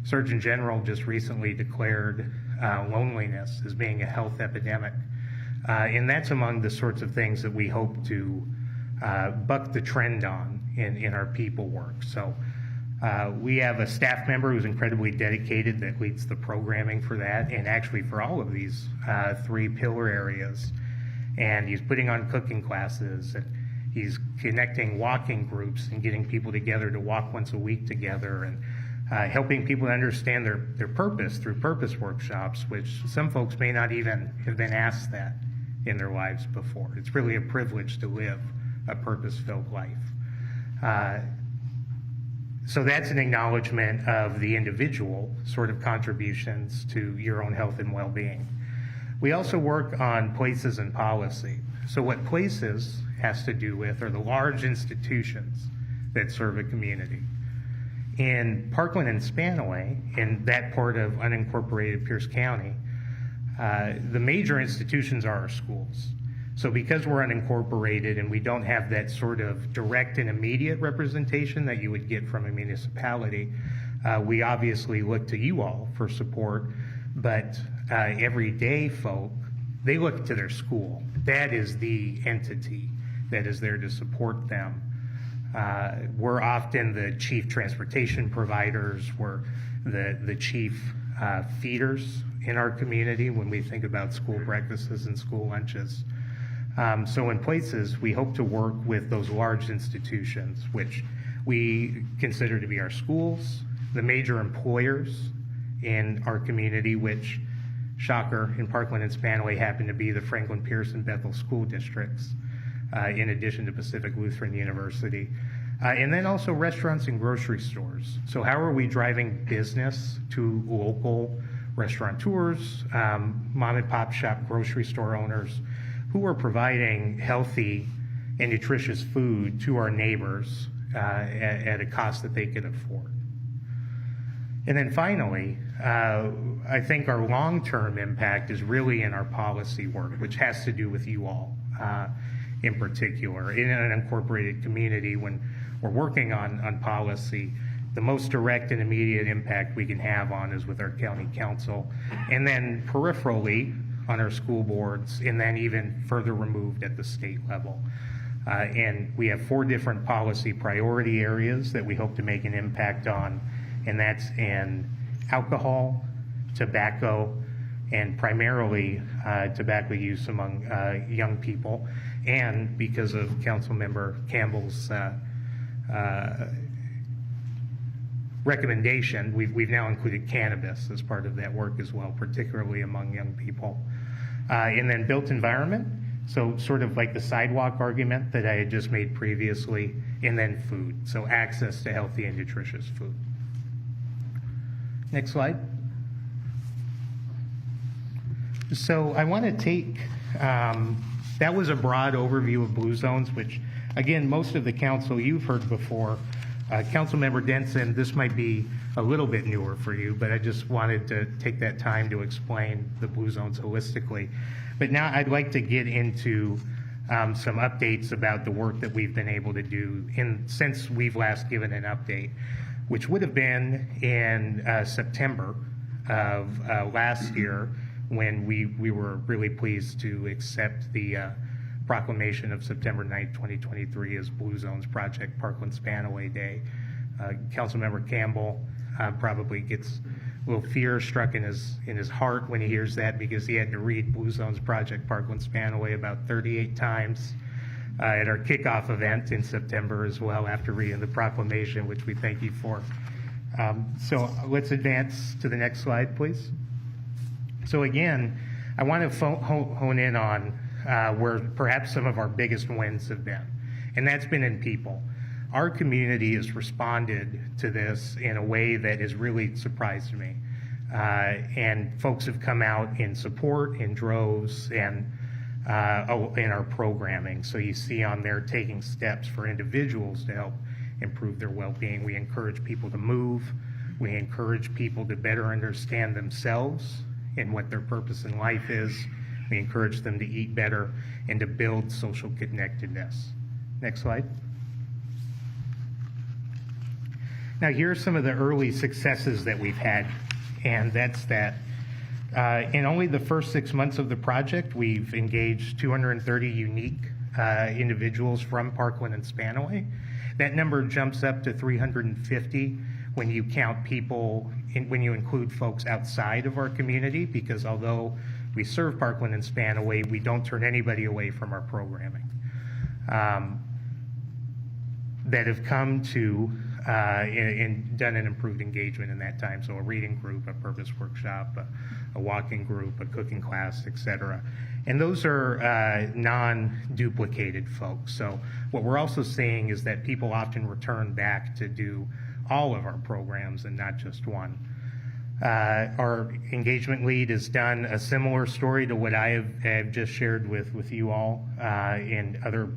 Surgeon General just recently declared loneliness as being a health epidemic. And that's among the sorts of things that we hope to buck the trend on in our people work. So we have a staff member who's incredibly dedicated that leads the programming for that, and actually for all of these 3 pillar areas. And he's putting on cooking classes, and he's connecting walking groups and getting people together to walk once a week together, and helping people understand their purpose through purpose workshops, which some folks may not even have been asked that in their lives before. It's really a privilege to live a purpose-filled life. So that's an acknowledgement of the individual sort of contributions to your own health and well-being. We also work on places and policy. So what places has to do with are the large institutions that serve a community. In Parkland and Spanaway, in that part of unincorporated Pierce County, the major institutions are our schools. So because we're unincorporated and we don't have that sort of direct and immediate representation that you would get from a municipality, We obviously look to you all for support, but everyday folk, they look to their school. That is the entity that is there to support them. We're often the chief transportation providers. We're the chief feeders in our community when we think about school breakfasts and school lunches. So in places, we hope to work with those large institutions, which we consider to be our schools, the major employers in our community, which, shocker, in Parkland and Spanaway happen to be the Franklin Pierce and Bethel school districts, in addition to Pacific Lutheran University. And then also restaurants and grocery stores. So how are we driving business to local restaurateurs, mom and pop shop grocery store owners who are providing healthy and nutritious food to our neighbors at a cost that they can afford? And then finally, I think our long-term impact is really in our policy work, which has to do with you all in particular. In an incorporated community, when we're working on policy, the most direct and immediate impact we can have on is with our county council, and then peripherally on our school boards, and then even further removed at the state level. And we have 4 different policy priority areas that we hope to make an impact on, and that's in alcohol, tobacco, and primarily tobacco use among young people. And because of Councilmember Campbell's recommendation, we've now included cannabis as part of that work as well, particularly among young people. And then built environment, so sort of like the sidewalk argument that I had just made previously, and then food, so access to healthy and nutritious food. Next slide. So I want to take, that was a broad overview of blue zones, which again, most of the council you've heard before. Councilmember Denson, this might be a little bit newer for you, but I just wanted to take that time to explain the blue zones holistically. But now I'd like to get into some updates about the work that we've been able to do since we've last given an update, which would have been in September of last year, when we were really pleased to accept the proclamation of September 9th, 2023 as Blue Zones Project Parkland Spanaway Day. Councilmember Campbell probably gets a little fear struck in his heart when he hears that, because he had to read Blue Zones Project Parkland Spanaway about 38 times at our kickoff event in September as well, after reading the proclamation, which we thank you for. So let's advance to the next slide, please. So again, I want to hone in on where perhaps some of our biggest wins have been, and that's been in people. Our community has responded to this in a way that has really surprised me. And folks have come out in support in droves and in our programming. So you see on there taking steps for individuals to help improve their well-being. We encourage people to move. We encourage people to better understand themselves and what their purpose in life is. We encourage them to eat better and to build social connectedness. Next slide. Now, here are some of the early successes that we've had, and that's that in only the first 6 months of the project, we've engaged 230 unique individuals from Parkland and Spanaway. That number jumps up to 350 when you count people, when you include folks outside of our community, because although we serve Parkland and Spanaway, we don't turn anybody away from our programming. That have come to and done an improved engagement in that time. So a reading group, a purpose workshop, a walking group, a cooking class, etc. And those are non-duplicated folks. So what we're also seeing is that people often return back to do all of our programs and not just one. Our engagement lead has done a similar story to what I have just shared with you all and other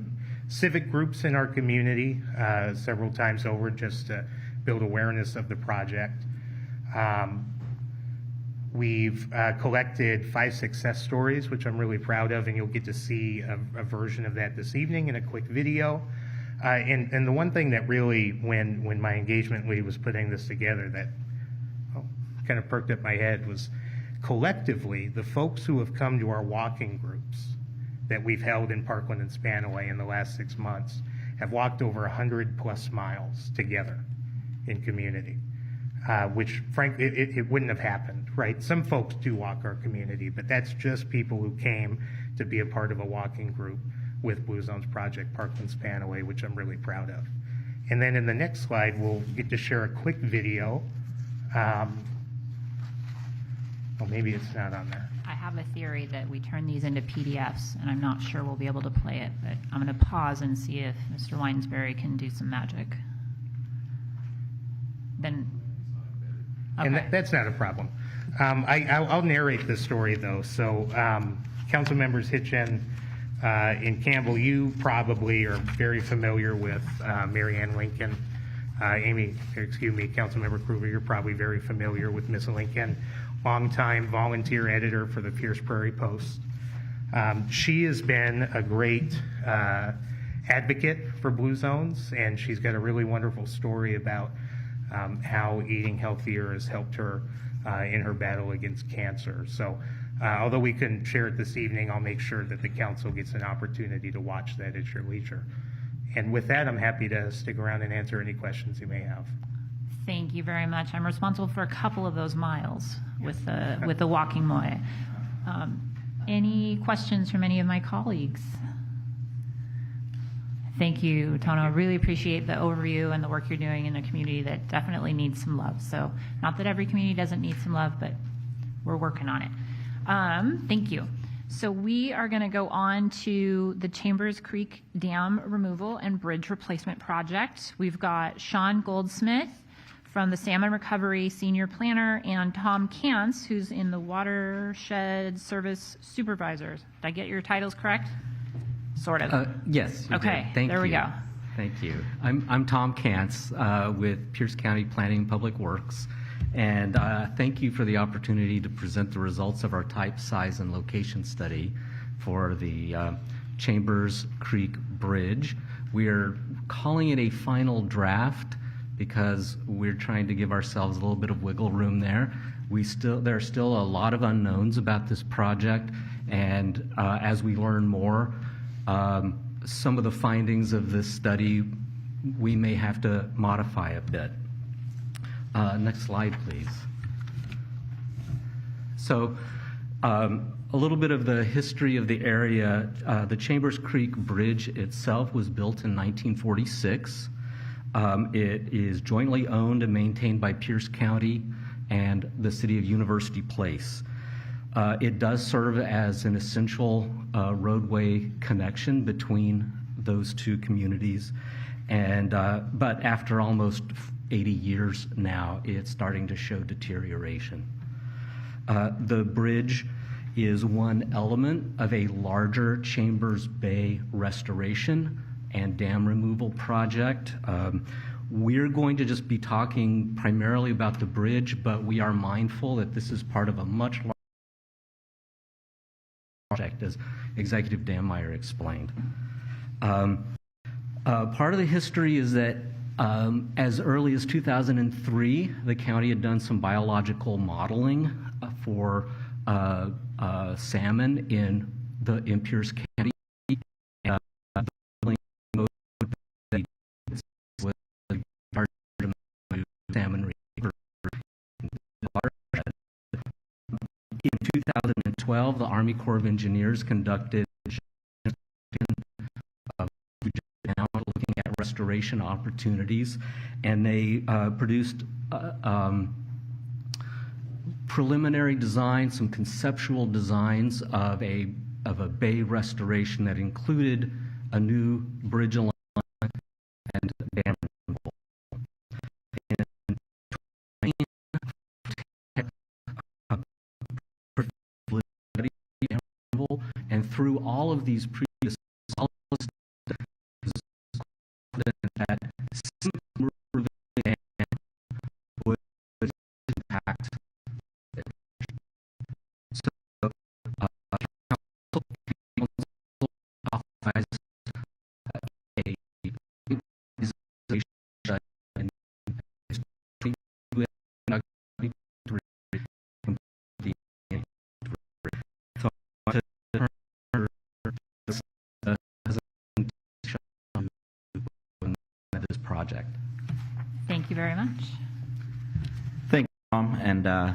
civic groups in our community several times over, just to build awareness of the project. We've collected 5 success stories, which I'm really proud of, and you'll get to see a version of that this evening in a quick video. And the one thing that really, when my engagement lead was putting this together, that kind of perked up my head was collectively the folks who have come to our walking groups that we've held in Parkland and Spanaway in the last 6 months have walked over 100 plus miles together in community, which frankly, it wouldn't have happened, right? Some folks do walk our community, but that's just people who came to be a part of a walking group with Blue Zones Project Parkland Spanaway, which I'm really proud of. And then in the next slide, we'll get to share a quick video. Well, maybe it's not on there. I have a theory that we turn these into PDFs, and I'm not sure we'll be able to play it, but I'm going to pause and see if Mr. Winesberry can do some magic. Then, okay. And that's not a problem. I'll narrate this story, though. So, council members Hitchen and Campbell, you probably are very familiar with Mary Ann Lincoln. Councilmember Kruger, you're probably very familiar with Miss Lincoln, longtime volunteer editor for the Pierce Prairie Post. She has been a great advocate for Blue Zones, and she's got a really wonderful story about how eating healthier has helped her in her battle against cancer. So although we couldn't share it this evening, I'll make sure that the council gets an opportunity to watch that at your leisure. And with that, I'm happy to stick around and answer any questions you may have. Thank you very much. I'm responsible for a couple of those miles with the walking moe. Any questions from any of my colleagues? Thank you, Tono. I really appreciate the overview and the work you're doing in a community that definitely needs some love. So not that every community doesn't need some love, but we're working on it. Thank you. So we are going to go on to the Chambers Creek Dam Removal and Bridge Replacement Project. We've got Sean Goldsmith from the Salmon Recovery Senior Planner and Tom Kantz, who's in the Watershed Service Supervisors. Did I get your titles correct? Sort of. Yes. Okay, Thank there we you. go. Thank you. I'm Tom Kantz with Pierce County Planning and Public Works. And thank you for the opportunity to present the results of our type, size, and location study for the Chambers Creek Bridge. We are calling it a final draft because we're trying to give ourselves a little bit of wiggle room there. There are still a lot of unknowns about this project, and as we learn more, some of the findings of this study we may have to modify a bit. Next slide, please. So a little bit of the history of the area. The Chambers Creek Bridge itself was built in 1946. It is jointly owned and maintained by Pierce County and the City of University Place. It does serve as an essential roadway connection between those two communities. And but after almost 80 years now, it's starting to show deterioration. The bridge is one element of a larger Chambers Bay restoration and dam removal project. We're going to just be talking primarily about the bridge, but we are mindful that this is part of a much larger project, as Executive Dammeier explained. Part of the history is that as early as 2003, the county had done some biological modeling for salmon in Pierce County. Salmon River. In 2012, the Army Corps of Engineers conducted looking at restoration opportunities, and they produced preliminary designs, some conceptual designs of a bay restoration that included a new bridge alignment and dam removal. And through all of these previous that would impact. So, council authorized a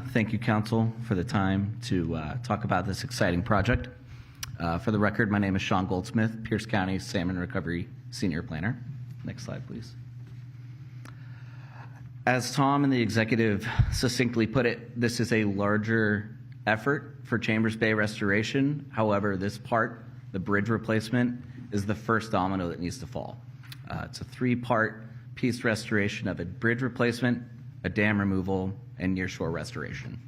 thank you, Council, for the time to talk about this exciting project. For the record, my name is Sean Goldsmith, Pierce County Salmon Recovery Senior Planner. Next slide, please. As Tom and the executive succinctly put it, this is a larger effort for Chambers Bay restoration. However, this part, the bridge replacement, is the first domino that needs to fall. It's a three-part piece restoration of a bridge replacement, a dam removal, and nearshore restoration.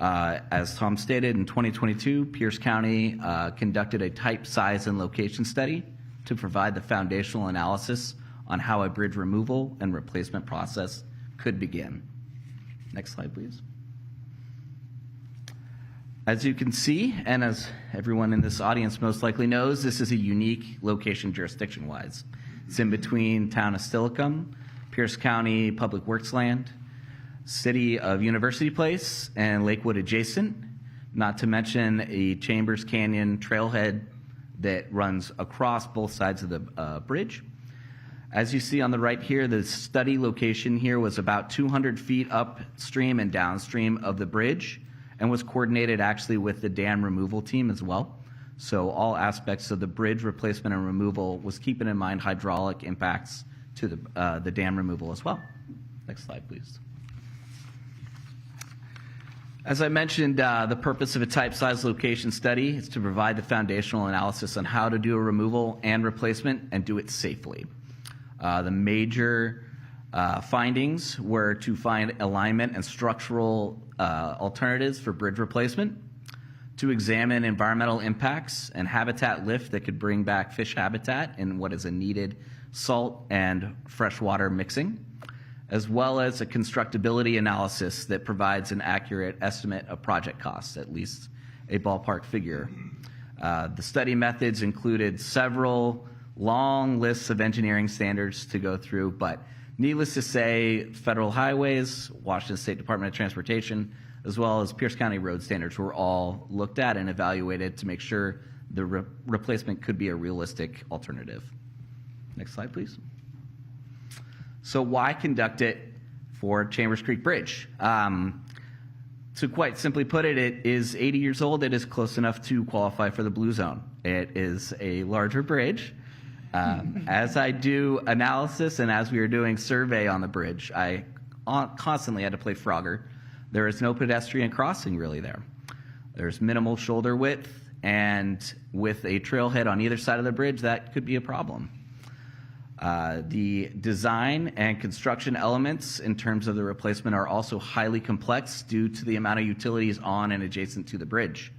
As Tom stated, in 2022, Pierce County conducted a type, size, and location study to provide the foundational analysis on how a bridge removal and replacement process could begin. Next slide, please. As you can see, and as everyone in this audience most likely knows, this is a unique location jurisdiction-wise. It's in between town of Steilacoom, Pierce County Public Works land, City of University Place, and Lakewood adjacent, not to mention a Chambers Canyon trailhead that runs across both sides of the bridge. As you see on the right here, the study location here was about 200 feet upstream and downstream of the bridge and was coordinated actually with the dam removal team as well. So all aspects of the bridge replacement and removal was keeping in mind hydraulic impacts to the dam removal as well. Next slide, please. As I mentioned, the purpose of a type, size, location study is to provide the foundational analysis on how to do a removal and replacement and do it safely. The major findings were to find alignment and structural alternatives for bridge replacement, to examine environmental impacts and habitat lift that could bring back fish habitat in what is a needed salt and freshwater mixing, as well as a constructability analysis that provides an accurate estimate of project costs, at least a ballpark figure. The study methods included several long lists of engineering standards to go through, but needless to say, federal highways, Washington State Department of Transportation, as well as Pierce County road standards were all looked at and evaluated to make sure the replacement could be a realistic alternative. Next slide, please. So why conduct it for Chambers Creek Bridge? To quite simply put it, it is 80 years old. It is close enough to qualify for the Blue Zone. It is a larger bridge. As I do analysis and as we were doing survey on the bridge, I constantly had to play Frogger. There is no pedestrian crossing really there. There's minimal shoulder width, and with a trailhead on either side of the bridge, that could be a problem. The design and construction elements in terms of the replacement are also highly complex due to the amount of utilities on and adjacent to the bridge.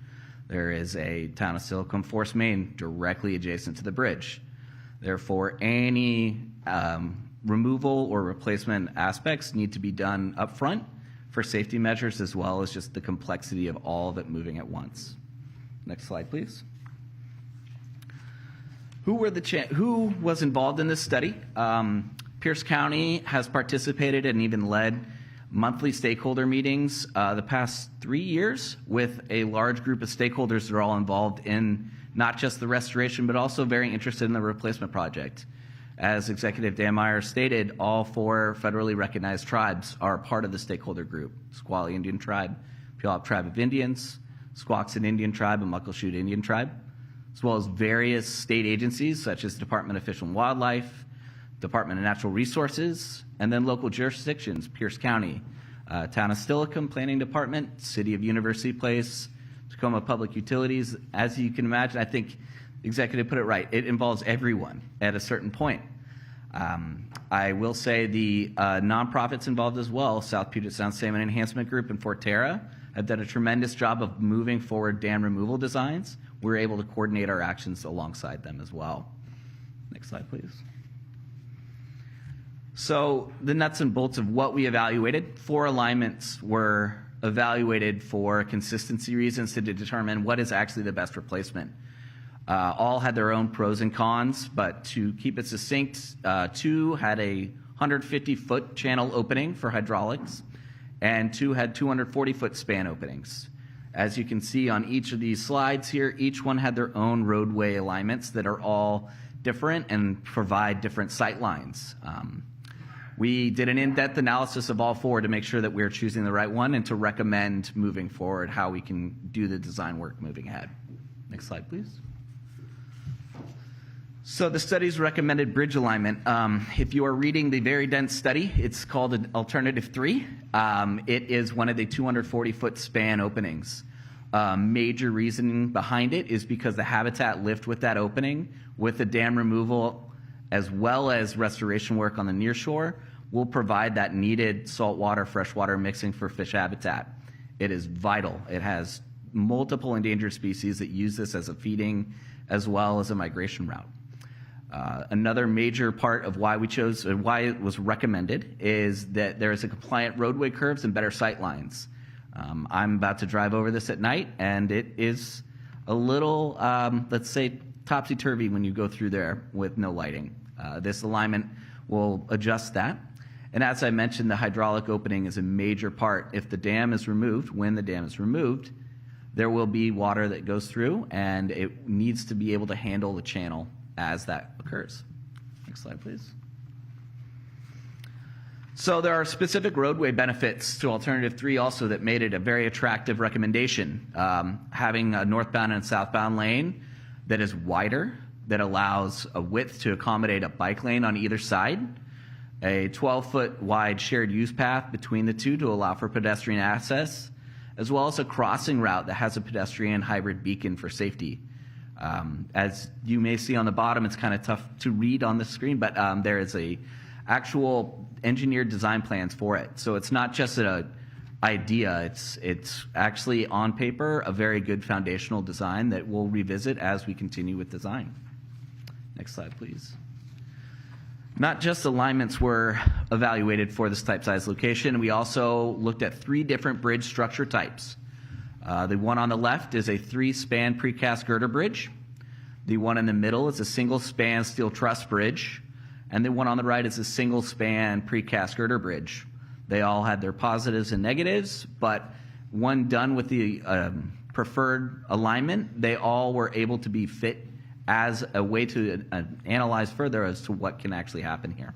There is a town of Steilacoom force main directly adjacent to the bridge. Therefore, any removal or replacement aspects need to be done up front for safety measures, as well as just the complexity of all of it moving at once. Next slide, please. Who was involved in this study? Pierce County has participated and even led monthly stakeholder meetings the past 3 years with a large group of stakeholders that are all involved in not just the restoration, but also very interested in the replacement project. As Executive Dan Meyer stated, all 4 federally recognized tribes are part of the stakeholder group: Squaw Indian Tribe, Puyallup Tribe of Indians, Squaxin Indian Tribe, and Muckleshoot Indian Tribe, as well as various state agencies such as Department of Fish and Wildlife, Department of Natural Resources, and then local jurisdictions: Pierce County, Town of Steilacoom Planning Department, City of University Place, Tacoma Public Utilities. As you can imagine, I think the executive put it right. It involves everyone at a certain point. I will say the nonprofits involved as well, South Puget Sound Salmon Enhancement Group and Forterra, have done a tremendous job of moving forward dam removal designs. We're able to coordinate our actions alongside them as well. Next slide, please. So the nuts and bolts of what we evaluated: 4 alignments were evaluated for consistency reasons to determine what is actually the best replacement. All had their own pros and cons, but to keep it succinct, 2 had a 150-foot channel opening for hydraulics, and 2 had 240-foot span openings. As you can see on each of these slides here, each one had their own roadway alignments that are all different and provide different sight lines. We did an in-depth analysis of all four to make sure that we're choosing the right one and to recommend moving forward how we can do the design work moving ahead. Next slide, please. So the study's recommended bridge alignment. If you are reading the very dense study, it's called an Alternative 3. It is one of the 240-foot span openings. Major reasoning behind it is because the habitat lived with that opening, with the dam removal, as well as restoration work on the near shore, will provide that needed saltwater, freshwater mixing for fish habitat. It is vital. It has multiple endangered species that use this as a feeding as well as a migration route. Another major part of why we chose, or why it was recommended, is that there is a compliant roadway curves and better sight lines. I'm about to drive over this at night, and it is a little, let's say, topsy-turvy when you go through there with no lighting. This alignment will adjust that. And as I mentioned, the hydraulic opening is a major part. If the dam is removed, when the dam is removed, there will be water that goes through, and it needs to be able to handle the channel as that occurs. Next slide, please. So there are specific roadway benefits to Alternative 3 also that made it a very attractive recommendation. Having a northbound and southbound lane that is wider, that allows a width to accommodate a bike lane on either side, a 12-foot wide shared use path between the two to allow for pedestrian access, as well as a crossing route that has a pedestrian hybrid beacon for safety. As you may see on the bottom, it's kind of tough to read on the screen, but there is a actual engineered design plans for it. So it's not just an idea, it's actually on paper a very good foundational design that we'll revisit as we continue with design. Next slide, please. Not just alignments were evaluated for this type size location, we also looked at 3 different bridge structure types. The one on the left is a 3-span precast girder bridge. The one in the middle is a single-span steel truss bridge. And the one on the right is a single-span precast girder bridge. They all had their positives and negatives, but when done with the preferred alignment, they all were able to be fit as a way to analyze further as to what can actually happen here.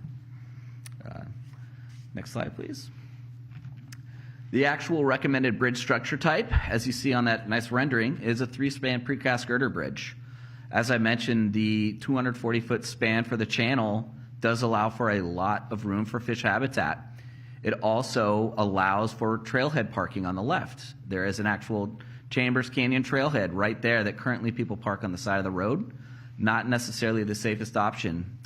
Next slide, please. The actual recommended bridge structure type, as you see on that nice rendering, is a 3-span precast girder bridge. As I mentioned, the 240-foot span for the channel does allow for a lot of room for fish habitat. It also allows for trailhead parking on the left. There is an actual Chambers Canyon trailhead right there that currently people park on the side of the road. Not necessarily the safest option.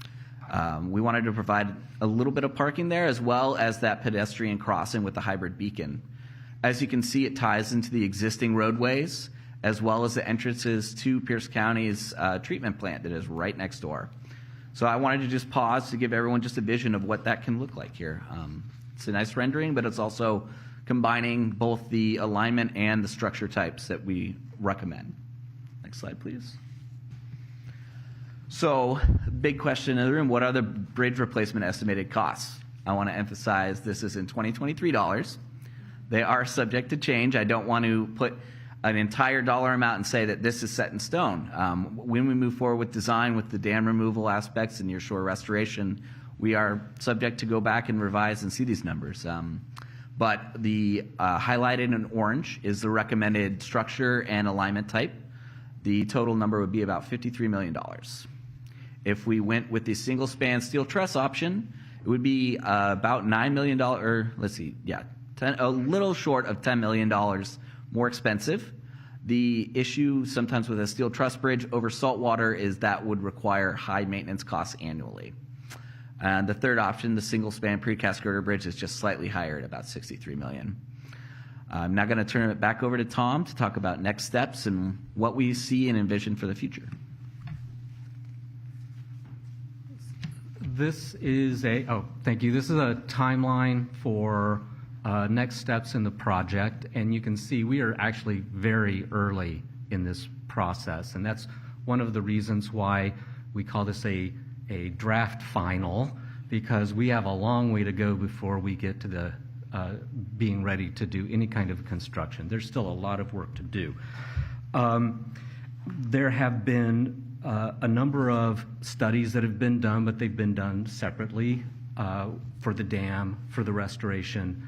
We wanted to provide a little bit of parking there as well as that pedestrian crossing with the hybrid beacon. As you can see, it ties into the existing roadways as well as the entrances to Pierce County's treatment plant that is right next door. So I wanted to just pause to give everyone just a vision of what that can look like here. It's a nice rendering, but it's also combining both the alignment and the structure types that we recommend. Next slide, please. So, big question in the room, what are the bridge replacement estimated costs? I want to emphasize this is in 2023 dollars. They are subject to change. I don't want to put an entire dollar amount and say that this is set in stone. When we move forward with design, with the dam removal aspects and nearshore restoration, we are subject to go back and revise and see these numbers. But the highlighted in orange is the recommended structure and alignment type. The total number would be about $53 million. If we went with the single span steel truss option, it would be about $9 million, or let's see, yeah, a little short of $10 million more expensive. The issue sometimes with a steel truss bridge over saltwater is that would require high maintenance costs annually. And the third option, the single span precast girder bridge, is just slightly higher at about $63 million. I'm now going to turn it back over to Tom to talk about next steps and what we see and envision for the future. This is thank you. This is a timeline for next steps in the project, and you can see we are actually very early in this process, and that's one of the reasons why we call this a draft final, because we have a long way to go before we get to the being ready to do any kind of construction. There's still a lot of work to do. There have been a number of studies that have been done, but they've been done separately for the dam, for the restoration,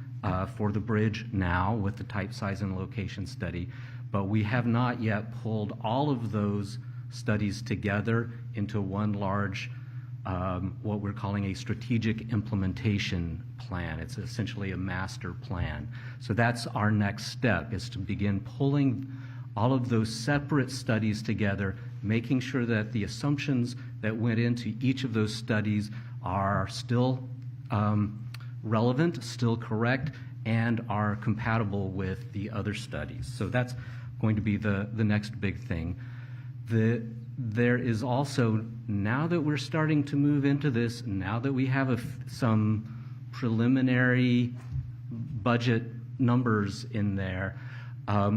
for the bridge now with the type, size, and location study. But we have not yet pulled all of those studies together into one large, what we're calling a strategic implementation plan. It's essentially a master plan. So that's our next step, is to begin pulling all of those separate studies together, making sure that the assumptions that went into each of those studies are still relevant, still correct, and are compatible with the other studies. So that's going to be the next big thing. There is also, now that we're starting to move into this, now that we have some preliminary budget numbers in there,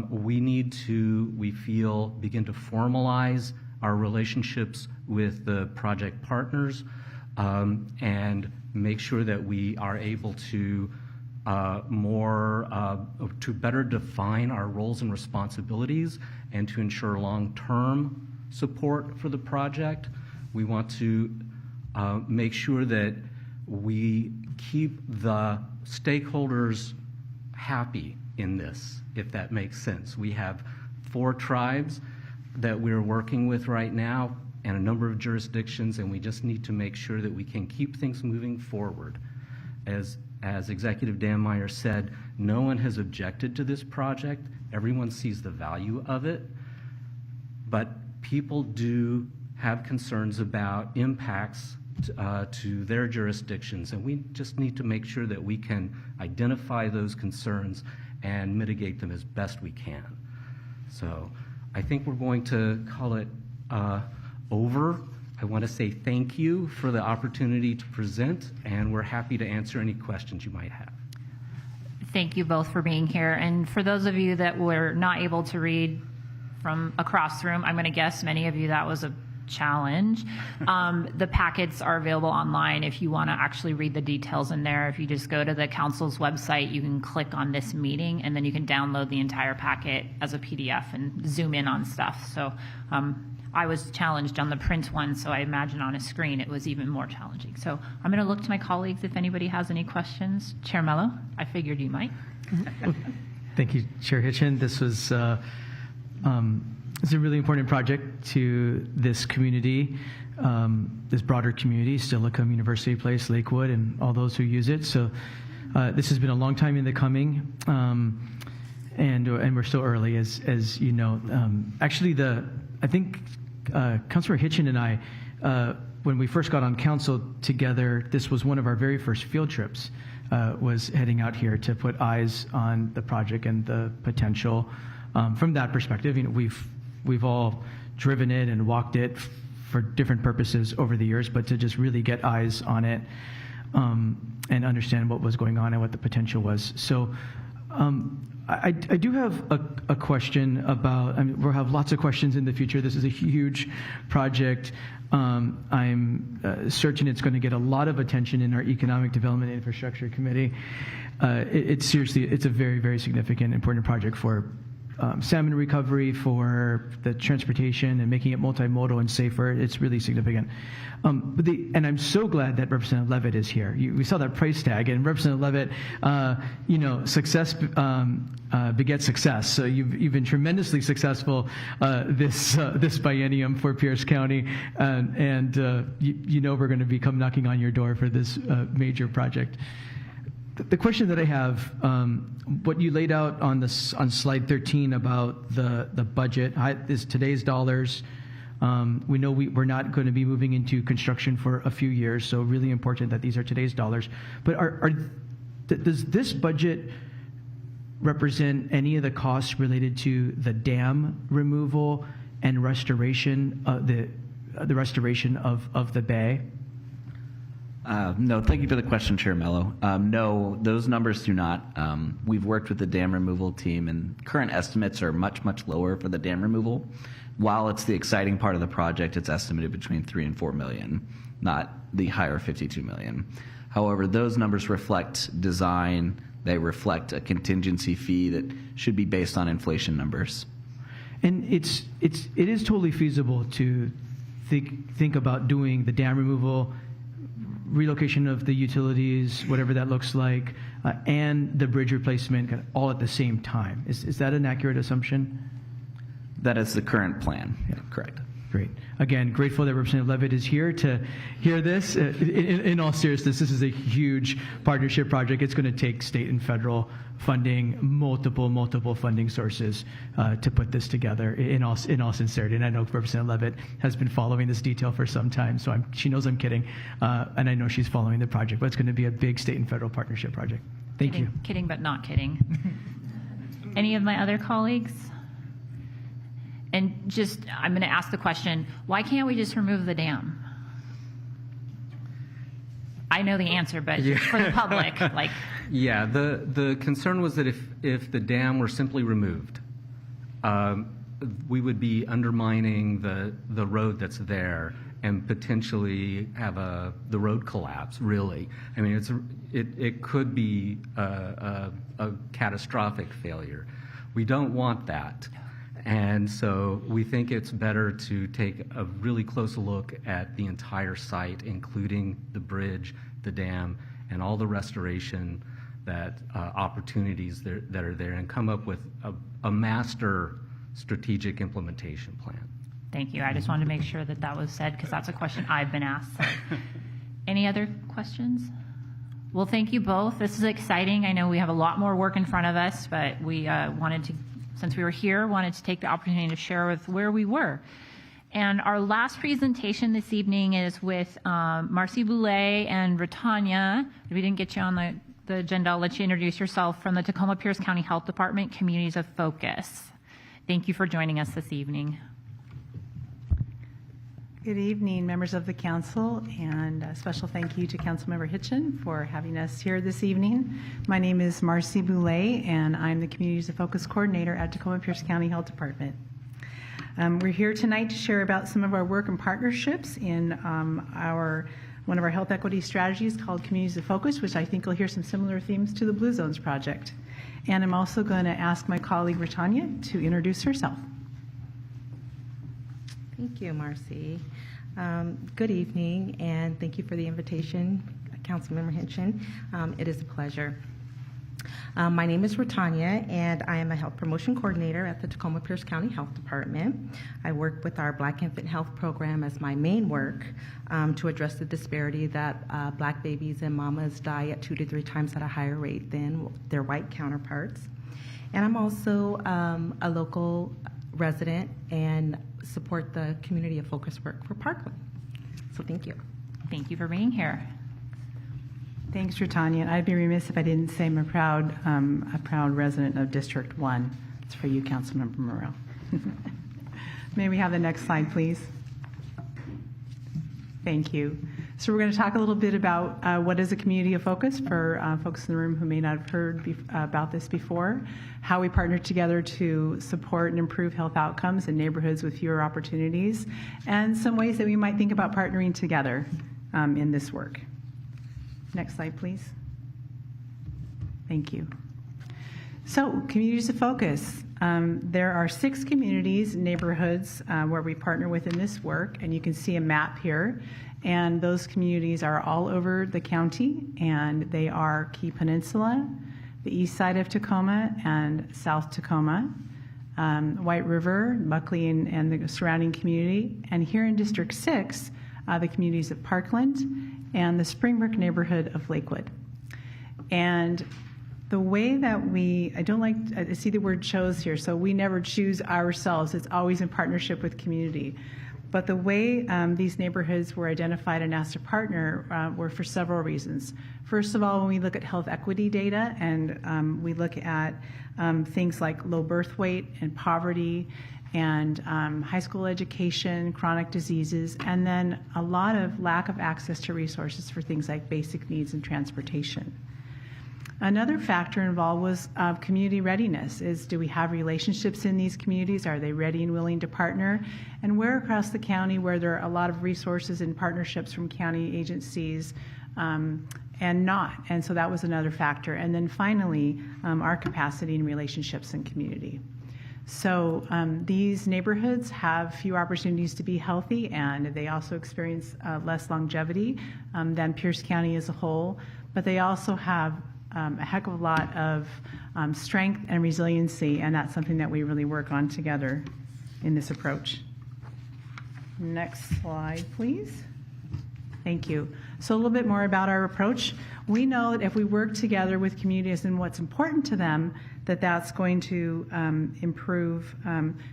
we need to, we feel, begin to formalize our relationships with the project partners and make sure that we are able to to better define our roles and responsibilities and to ensure long-term support for the project. We want to make sure that we keep the stakeholders happy in this, if that makes sense. We have 4 tribes that we're working with right now and a number of jurisdictions, and we just need to make sure that we can keep things moving forward. As Executive Danmeyer said, no one has objected to this project. Everyone sees the value of it, but people do have concerns about impacts to their jurisdictions, and we just need to make sure that we can identify those concerns and mitigate them as best we can. So I think we're going to call it over. I want to say thank you for the opportunity to present, and we're happy to answer any questions you might have. Thank you both for being here. And for those of you that were not able to read from across the room, I'm going to guess many of you that was a challenge. The packets are available online if you want to actually read the details in there. If you just go to the council's website, you can click on this meeting, and then you can download the entire packet as a PDF and zoom in on stuff. So I was challenged on the print one, so I imagine on a screen it was even more challenging. So I'm going to look to my colleagues if anybody has any questions. Chair Mello, I figured you might. Thank you, Chair Hitchen. This was it's a really important project to this community, this broader community, Steilacoom University Place, Lakewood, and all those who use it. So this has been a long time in the coming, and we're still early, as you know. Actually, I think Councilor Hitchen and I, when we first got on council together, this was one of our very first field trips, was heading out here to put eyes on the project and the potential. From that perspective, you know, we've all driven it and walked it for different purposes over the years, but to just really get eyes on it and understand what was going on and what the potential was. So I do have a question about, I mean, we'll have lots of questions in the future. This is a huge project. I'm certain it's going to get a lot of attention in our Economic Development and Infrastructure Committee. It's a very, very significant, important project for salmon recovery, for the transportation and making it multimodal and safer. It's really significant. And I'm so glad that Representative Levitt is here. We saw that price tag, and Representative Levitt, success begets success. So you've been tremendously successful this biennium for Pierce County, and we're going to be come knocking on your door for this major project. The question that I have, what you laid out on slide 13 about the budget is today's dollars. We know we're not going to be moving into construction for a few years, so really important that these are today's dollars. But does this budget represent any of the costs related to the dam removal and restoration, the restoration of the bay? No, thank you for the question, Chair Mello. No, those numbers do not. We've worked with the dam removal team, and current estimates are much, much lower for the dam removal. While it's the exciting part of the project, it's estimated between $3 and $4 million, not the higher $52 million. However, those numbers reflect design. They reflect a contingency fee that should be based on inflation numbers. And it is totally feasible to think about doing the dam removal, relocation of the utilities, whatever that looks like, and the bridge replacement kind of all at the same time. Is that an accurate assumption? That is the current plan. Yeah, correct. Great. Again, grateful that Representative Levitt is here to hear this. In all seriousness, this is a huge partnership project. It's going to take state and federal funding, multiple funding sources to put this together. In all sincerity, and I know Representative Levitt has been following this detail for some time, so she knows I'm kidding, and I know she's following the project. But it's going to be a big state and federal partnership project. Thank you. Kidding, but not kidding. Any of my other colleagues? And just, I'm going to ask the question, why can't we just remove the dam? I know the answer, but for the public, like. Yeah, the concern was that if the dam were simply removed, we would be undermining the road that's there and potentially have the road collapse, really. I mean, it could be a catastrophic failure. We don't want that. And so we think it's better to take a really close look at the entire site, including the bridge, the dam, and all the restoration opportunities that are there, and come up with a master strategic implementation plan. Thank you. I just wanted to make sure that was said, because that's a question I've been asked. So. Any other questions? Well, thank you both. This is exciting. I know we have a lot more work in front of us, but we wanted to, since we were here, wanted to take the opportunity to share with where we were. And our last presentation this evening is with Marcy Boulay and Retanya. If we didn't get you on the agenda, I'll let you introduce yourself, from the Tacoma Pierce County Health Department Communities of Focus. Thank you for joining us this evening. Good evening, members of the council, and a special thank you to Councilmember Hitchen for having us here this evening. My name is Marcy Boulay, and I'm the Communities of Focus Coordinator at Tacoma Pierce County Health Department. We're here tonight to share about some of our work and partnerships in one of our health equity strategies called Communities of Focus, which I think will hear some similar themes to the Blue Zones project. And I'm also going to ask my colleague Retanya to introduce herself. Thank you, Marcy. Good evening, and thank you for the invitation, Councilmember Hitchen. It is a pleasure. My name is Retanya, and I am a health promotion coordinator at the Tacoma Pierce County Health Department. I work with our Black Infant Health Program as my main work to address the disparity that Black babies and mamas die at 2 to 3 times at a higher rate than their white counterparts. And I'm also a local resident and support the Community of Focus work for Parkland. So thank you. Thank you for being here. Thanks, Retanya. I'd be remiss if I didn't say I'm a proud resident of District 1. It's for you, Councilmember Morrell. May we have the next slide, please? Thank you. So we're going to talk a little bit about what is a community of focus for folks in the room who may not have heard about this before, how we partner together to support and improve health outcomes in neighborhoods with fewer opportunities, and some ways that we might think about partnering together in this work. Next slide, please. Thank you. So, communities of focus. There are 6 communities, neighborhoods where we partner with in this work, and you can see a map here. And those communities are all over the county, and they are Key Peninsula, the east side of Tacoma, and South Tacoma, White River, Buckley, and the surrounding community. And here in District 6, the communities of Parkland and the Springbrook neighborhood of Lakewood. And the way that I see the word chose here, so we never choose ourselves. It's always in partnership with community. But the way these neighborhoods were identified and asked to partner were for several reasons. First of all, when we look at health equity data and we look at things like low birth weight and poverty and high school education, chronic diseases, and then a lot of lack of access to resources for things like basic needs and transportation. Another factor involved was community readiness. Do we have relationships in these communities? Are they ready and willing to partner? And where across the county where there are a lot of resources and partnerships from county agencies and not? And so that was another factor. And then finally, our capacity and relationships in community. So these neighborhoods have fewer opportunities to be healthy, and they also experience less longevity than Pierce County as a whole. But they also have a heck of a lot of strength and resiliency, and that's something that we really work on together in this approach. Next slide, please. Thank you. So a little bit more about our approach. We know that if we work together with communities and what's important to them, that's going to improve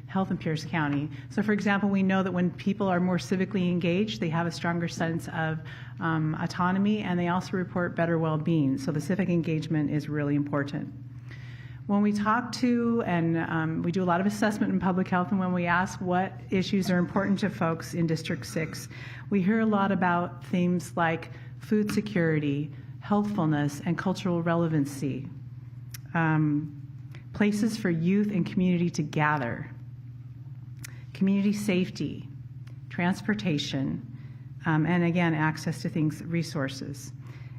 health in Pierce County. So for example, we know that when people are more civically engaged, they have a stronger sense of autonomy, and they also report better well-being. So the civic engagement is really important. When we talk to, and we do a lot of assessment in public health, and when we ask what issues are important to folks in District 6, we hear a lot about themes like food security, healthfulness, and cultural relevancy, places for youth and community to gather, community safety, transportation, and again, access to things, resources.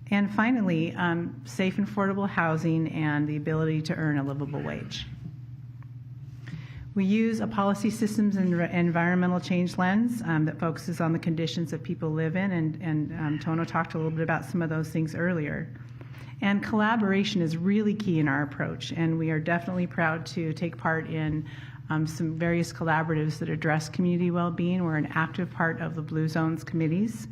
And finally, safe and affordable housing and the ability to earn a livable wage. We use a policy systems and environmental change lens that focuses on the conditions that people live in, and Tono talked a little bit about some of those things earlier. And collaboration is really key in our approach, and we are definitely proud to take part in some various collaboratives that address community well-being. We're an active part of the Blue Zones committees.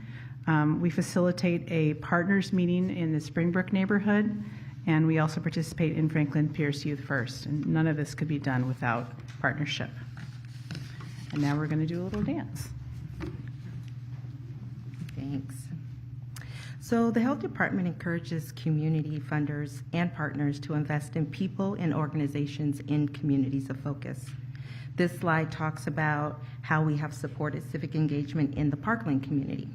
We facilitate a partners meeting in the Springbrook neighborhood, and we also participate in Franklin Pierce Youth First. And none of this could be done without partnership. And now we're going to do a little dance. Thanks. So the Health Department encourages community funders and partners to invest in people and organizations in communities of focus. This slide talks about how we have supported civic engagement in the Parkland community.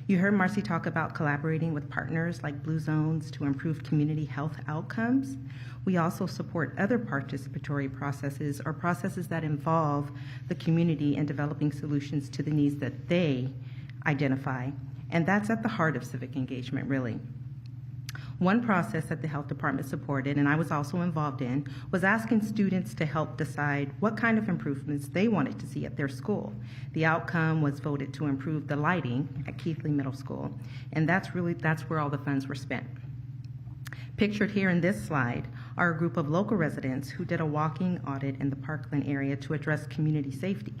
You heard Marcy talk about collaborating with partners like Blue Zones to improve community health outcomes. We also support other participatory processes or processes that involve the community in developing solutions to the needs that they identify. And that's at the heart of civic engagement, really. One process that the Health Department supported, and I was also involved in, was asking students to help decide what kind of improvements they wanted to see at their school. The outcome was voted to improve the lighting at Keithley Middle School, and that's where all the funds were spent. Pictured here in this slide are a group of local residents who did a walking audit in the Parkland area to address community safety.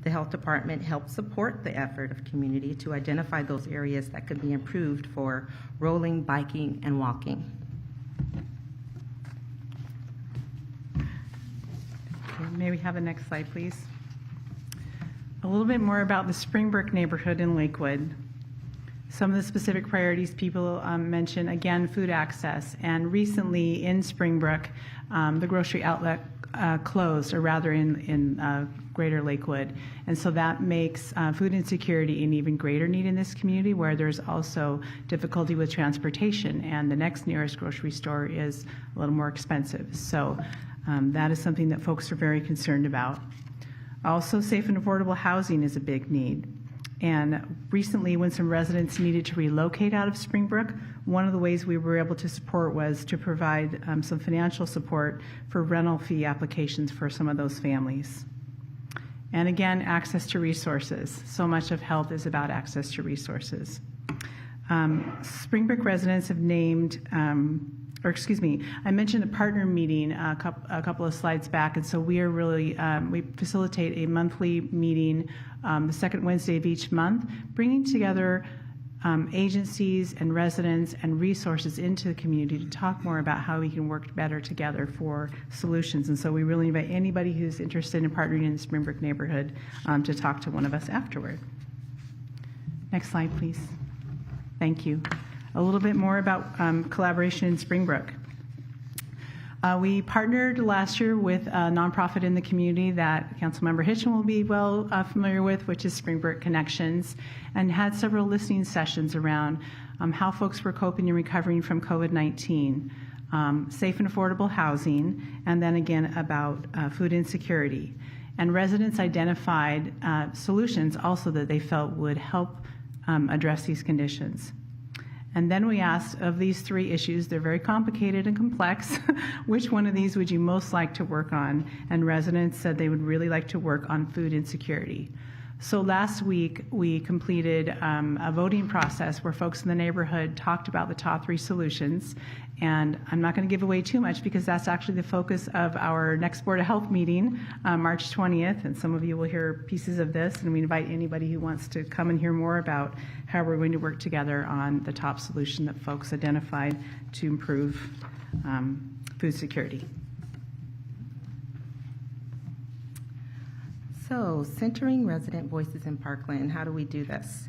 The Health Department helped support the effort of community to identify those areas that could be improved for rolling, biking, and walking. Okay, may we have the next slide, please? A little bit more about the Springbrook neighborhood in Lakewood. Some of the specific priorities people mention, again, food access. And recently in Springbrook, the grocery outlet closed, or rather in Greater Lakewood. And so that makes food insecurity an even greater need in this community, where there's also difficulty with transportation, and the next nearest grocery store is a little more expensive. So that is something that folks are very concerned about. Also, safe and affordable housing is a big need. And recently, when some residents needed to relocate out of Springbrook, one of the ways we were able to support was to provide some financial support for rental fee applications for some of those families. And again, access to resources. So much of health is about access to resources. Springbrook residents have named, I mentioned a partner meeting a couple of slides back, and so we are really, we facilitate a monthly meeting the second Wednesday of each month, bringing together agencies and residents and resources into the community to talk more about how we can work better together for solutions. And so we really invite anybody who's interested in partnering in the Springbrook neighborhood to talk to one of us afterward. Next slide, please. Thank you. A little bit more about collaboration in Springbrook. We partnered last year with a nonprofit in the community that Councilmember Hitchen will be well familiar with, which is Springbrook Connections, and had several listening sessions around how folks were coping and recovering from COVID-19, safe and affordable housing, and then again about food insecurity. And residents identified solutions also that they felt would help address these conditions. And then we asked, of these 3 issues, they're very complicated and complex, which one of these would you most like to work on? And residents said they would really like to work on food insecurity. So last week, we completed a voting process where folks in the neighborhood talked about the top 3 solutions. And I'm not going to give away too much because that's actually the focus of our next Board of Health meeting, March 20th. And some of you will hear pieces of this. And we invite anybody who wants to come and hear more about how we're going to work together on the top solution that folks identified to improve food security. So, centering resident voices in Parkland, how do we do this?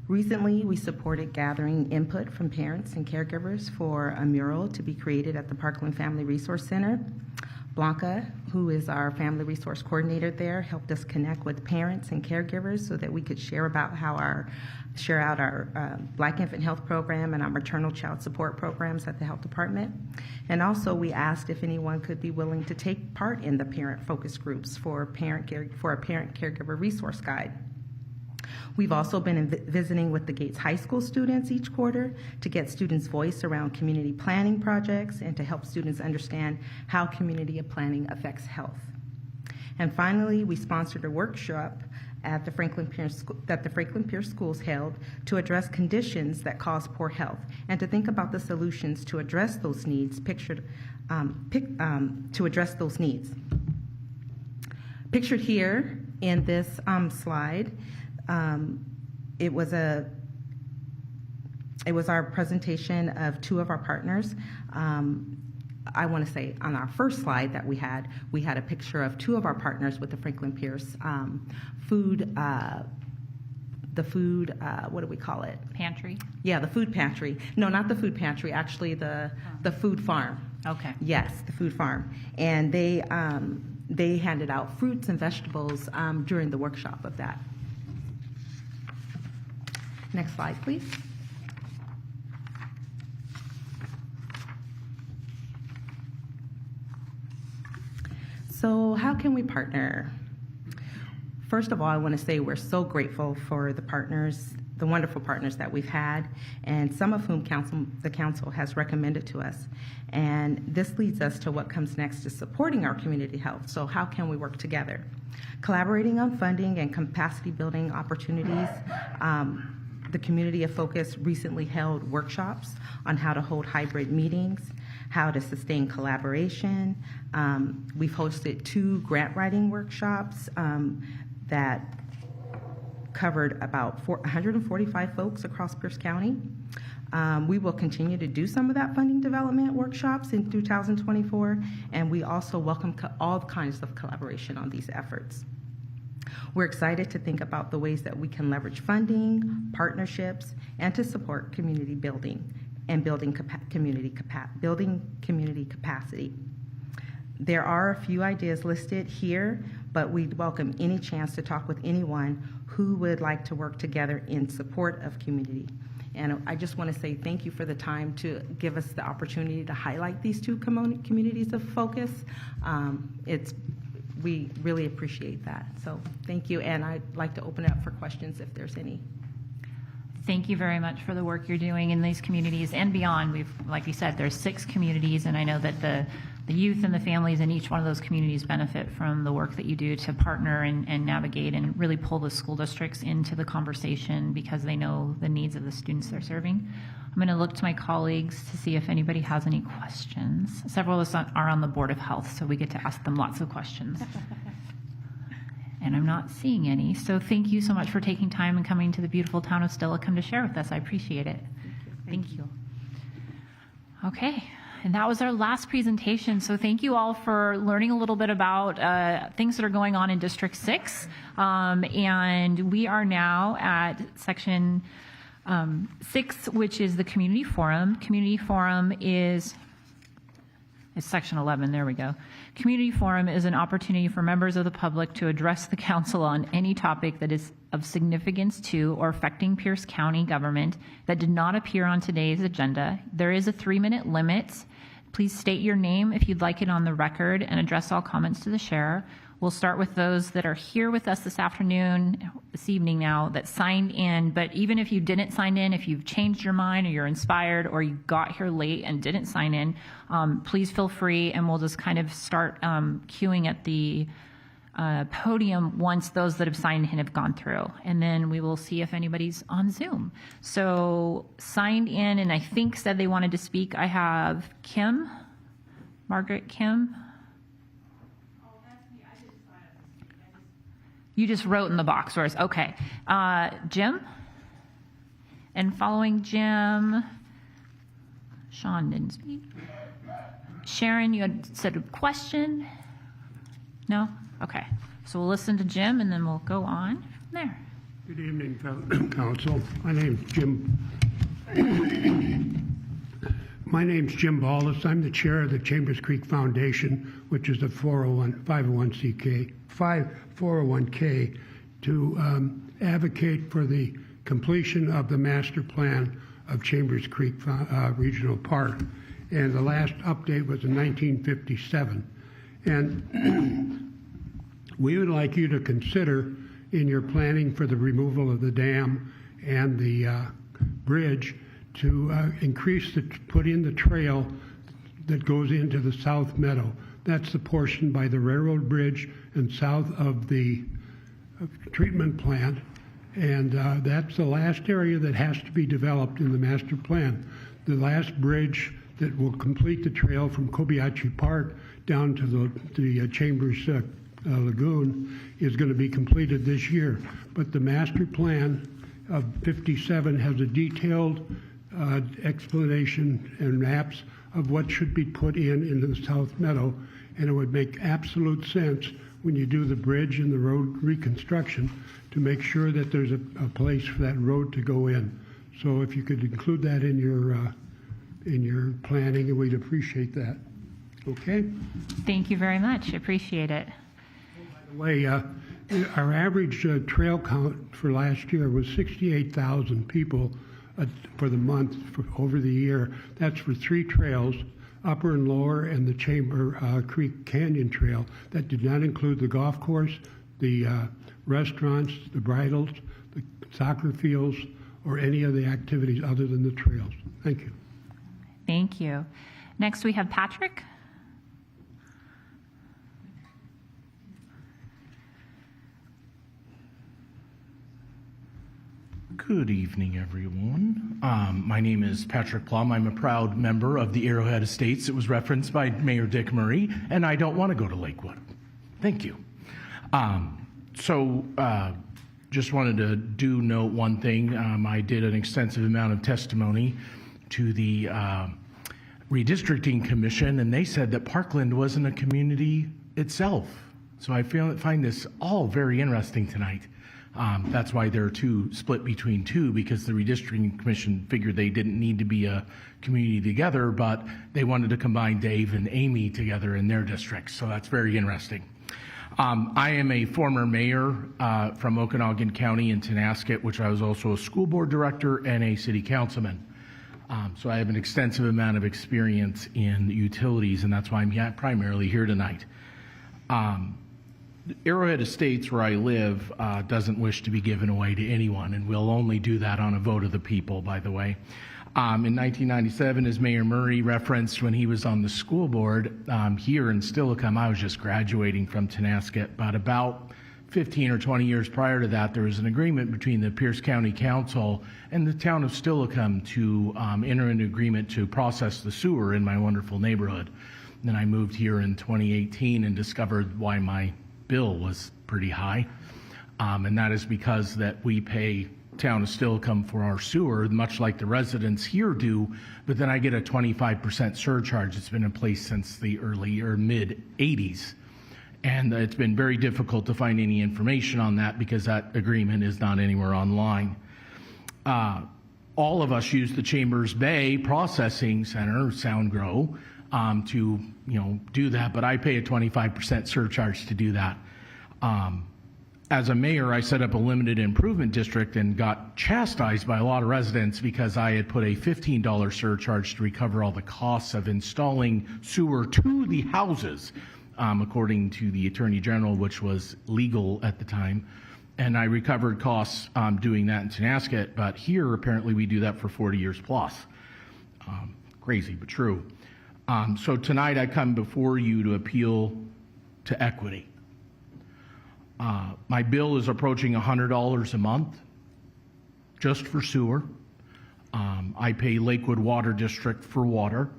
Recently, we supported gathering input from parents and caregivers for a mural to be created at the Parkland Family Resource Center. Blanca, who is our family resource coordinator there, helped us connect with parents and caregivers so that we could share out our Black Infant Health Program and our maternal child support programs at the health department. And also, we asked if anyone could be willing to take part in the parent focus groups for a parent caregiver resource guide. We've also been visiting with the Gates High School students each quarter to get students' voice around community planning projects and to help students understand how community planning affects health. And finally, we sponsored a workshop at the Franklin Pierce Schools held to address conditions that cause poor health and to think about the solutions to address those needs Pictured here in this slide, it was our presentation of 2 of our partners. I want to say on our first slide that we had a picture of 2 of our partners with the Franklin Pierce food, what do we call it? Pantry? Yeah, the food pantry. No, not the food pantry, actually the food farm. Okay. Yes, the food farm. And they handed out fruits and vegetables during the workshop of that. Next slide, please. So how can we partner? First of all, I want to say we're so grateful for the partners, the wonderful partners that we've had, and some of whom the council has recommended to us. And this leads us to what comes next is supporting our community health. So how can we work together? Collaborating on funding and capacity building opportunities. The Community of Focus recently held workshops on how to hold hybrid meetings, how to sustain collaboration. We've hosted 2 grant writing workshops that covered about 145 folks across Pierce County. We will continue to do some of that funding development workshops in 2024, and we also welcome all kinds of collaboration on these efforts. We're excited to think about the ways that we can leverage funding, partnerships, and to support community building and building community capacity. There are a few ideas listed here, but we'd welcome any chance to talk with anyone who would like to work together in support of community. And I just want to say thank you for the time to give us the opportunity to highlight these 2 communities of focus. We really appreciate that. So thank you, and I'd like to open it up for questions if there's any. Thank you very much for the work you're doing in these communities and beyond. Like you said, there's 6 communities, and I know that the youth and the families in each one of those communities benefit from the work that you do to partner and navigate and really pull the school districts into the conversation because they know the needs of the students they're serving. I'm going to look to my colleagues to see if anybody has any questions. Several of us are on the Board of Health, so we get to ask them lots of questions. And I'm not seeing any. So thank you so much for taking time and coming to the beautiful town of Steilacoom to share with us. I appreciate it. Thank you. Okay. And that was our last presentation. So thank you all for learning a little bit about things that are going on in District 6. And we are now at section 6, which is the Community Forum. Community Forum is section 11, there we go. Community Forum is an opportunity for members of the public to address the council on any topic that is of significance to or affecting Pierce County government that did not appear on today's agenda. There is a 3-minute limit. Please state your name if you'd like it on the record and address all comments to the chair. We'll start with those that are here with us this evening now, that signed in. But even if you didn't sign in, if you've changed your mind or you're inspired or you got here late and didn't sign in, please feel free, and we'll just kind of start queuing at the podium once those that have signed in have gone through. And then we will see if anybody's on Zoom. So signed in and I think said they wanted to speak. I have Kim, Margaret Kim. You just wrote in the box, or okay. Jim? And following Jim, Sean didn't speak. Sharon, you had said a question? No? Okay. So we'll listen to Jim and then we'll go on from there. Good evening, Council. My name's Jim. My name's Jim Ballas. I'm the chair of the Chambers Creek Foundation, which is a 401k to advocate for the completion of the master plan of Chambers Creek Regional Park. And the last update was in 1957. And we would like you to consider in your planning for the removal of the dam and the bridge to put in the trail that goes into the South Meadow. That's the portion by the railroad bridge and south of the treatment plant. And that's the last area that has to be developed in the master plan. The last bridge that will complete the trail from Kobayashi Park down to the Chambers Lagoon is going to be completed this year. But the master plan of 57 has a detailed explanation and maps of what should be put into the South Meadow, and it would make absolute sense when you do the bridge and the road reconstruction to make sure that there's a place for that road to go in. So if you could include that in your planning, we'd appreciate that. Okay? Thank you very much. Appreciate it. By the way, our average trail count for last year was 68,000 people for the month over the year. That's for 3 trails, Upper and Lower, and the Chamber Creek Canyon Trail. That did not include the golf course, the restaurants, the bridles, the soccer fields, or any of the activities other than the trails. Thank you. Thank you. Next we have Patrick. Good evening, everyone. My name is Patrick Plum. I'm a proud member of the Arrowhead Estates. It was referenced by Mayor Dick Murray, and I don't want to go to Lakewood. Thank you. Just wanted to note one thing. I did an extensive amount of testimony to the Redistricting Commission, and they said that Parkland wasn't a community itself. So I find this all very interesting tonight. That's why there are split between 2, because the Redistricting Commission figured they didn't need to be a community together, but they wanted to combine Dave and Amy together in their districts. So that's very interesting. I am a former mayor from Okanagan County in Tenasket, which I was also a school board director and a city councilman. So I have an extensive amount of experience in utilities, and that's why I'm primarily here tonight. Arrowhead Estates, where I live, doesn't wish to be given away to anyone, and we'll only do that on a vote of the people, by the way. In 1997, as Mayor Murray referenced when he was on the school board here in Steilacoom, I was just graduating from Tenasket, but about 15 or 20 years prior to that, there was an agreement between the Pierce County Council and the town of Steilacoom to enter an agreement to process the sewer in my wonderful neighborhood. And then I moved here in 2018 and discovered why my bill was pretty high, and that is because that we pay town of Steilacoom for our sewer, much like the residents here do, but then I get a 25% surcharge. It's been in place since the early or mid 80s, and it's been very difficult to find any information on that because that agreement is not anywhere online. All of us use the Chambers Bay Processing Center, SoundGrow, to do that, but I pay a 25% surcharge to do that. As a mayor, I set up a limited improvement district and got chastised by a lot of residents because I had put a $15 surcharge to recover all the costs of installing sewer to the houses. according to the Attorney General, which was legal at the time. And I recovered costs doing that in Tonasket, but here apparently we do that for 40 years plus. Crazy, but true. So tonight I come before you to appeal to equity. My bill is approaching $100 a month just for sewer. I pay Lakewood Water District for water.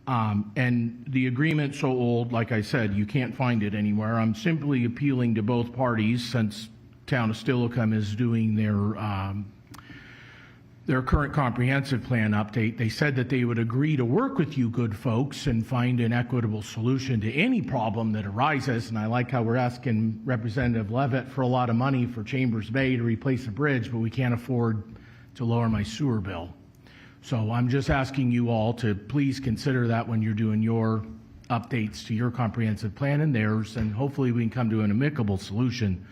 And the agreement's so old, like I said, you can't find it anywhere. I'm simply appealing to both parties since Town of Steilacoom is doing their current comprehensive plan update. They said that they would agree to work with you good folks and find an equitable solution to any problem that arises. And I like how we're asking Representative Levitt for a lot of money for Chambers Bay to replace a bridge, but we can't afford to lower my sewer bill. So I'm just asking you all to please consider that when you're doing your updates to your comprehensive plan and theirs, and hopefully we can come to an amicable solution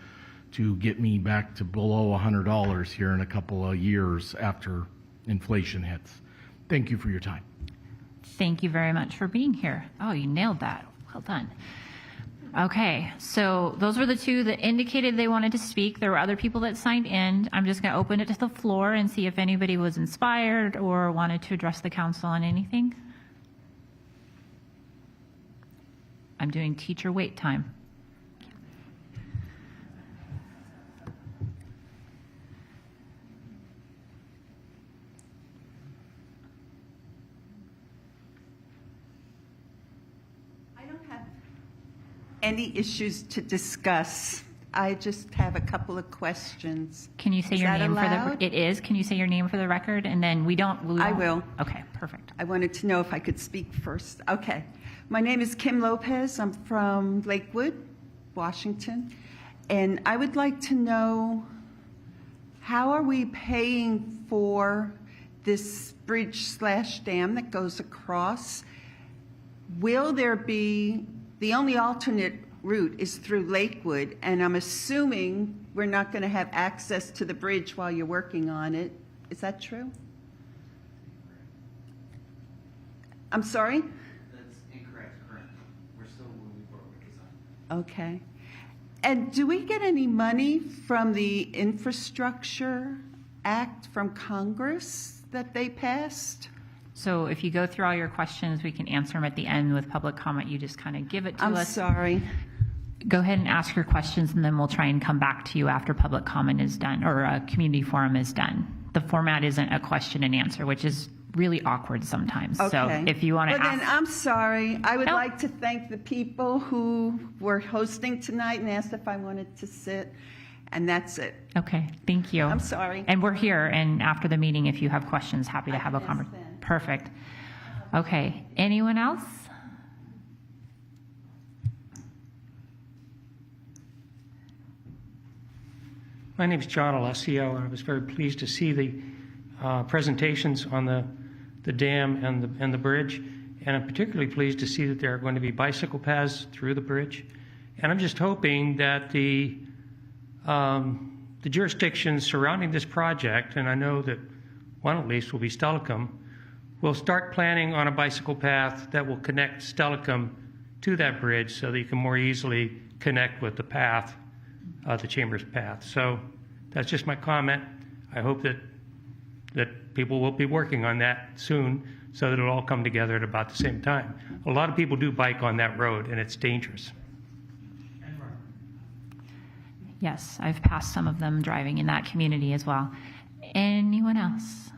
to get me back to below $100 here in a couple of years after inflation hits. Thank you for your time. Thank you very much for being here. Oh, you nailed that. Well done. Okay, so those were the two that indicated they wanted to speak. There were other people that signed in. I'm just going to open it to the floor and see if anybody was inspired or wanted to address the council on anything. I'm doing teacher wait time. Any issues to discuss. I just have a couple of questions. Can you say Is your that name allowed? for the? It is. Can you say your name for the record? And then we won't. I will. Okay, perfect. I wanted to know if I could speak first. Okay. My name is Kim Lopez. I'm from Lakewood, Washington. And I would like to know, how are we paying for this bridge/dam that goes across? Will there be, the only alternate route is through Lakewood, and I'm assuming we're not going to have access to the bridge while you're working on it. Is that true? I'm sorry? That's incorrect currently. We're still moving forward with design. Okay. And do we get any money from the Infrastructure Act from Congress that they passed? So if you go through all your questions, we can answer them at the end with public comment. You just kind of give it to us. I'm sorry. Go ahead and ask your questions, and then we'll try and come back to you after public comment is done or a community forum is done. The format isn't a question and answer, which is really awkward sometimes. Okay. So if you want to Well, ask. then I'm sorry. I would No. like to thank the people who were hosting tonight and asked if I wanted to sit, and that's it. Okay, thank you. I'm sorry. And we're here, and after the meeting, if you have questions, happy to have a conversation. Perfect. Okay, anyone else? My name is John Alessio, and I was very pleased to see the presentations on the dam and the bridge. And I'm particularly pleased to see that there are going to be bicycle paths through the bridge. And I'm just hoping that the jurisdictions surrounding this project, and I know that one at least will be Steilacoom, will start planning on a bicycle path that will connect Steilacoom to that bridge so that you can more easily connect with the path, the Chambers path. So that's just my comment. I hope that people will be working on that soon so that it'll all come together at about the same time. A lot of people do bike on that road, and it's dangerous. Yes, I've passed some of them driving in that community as well. Anyone else?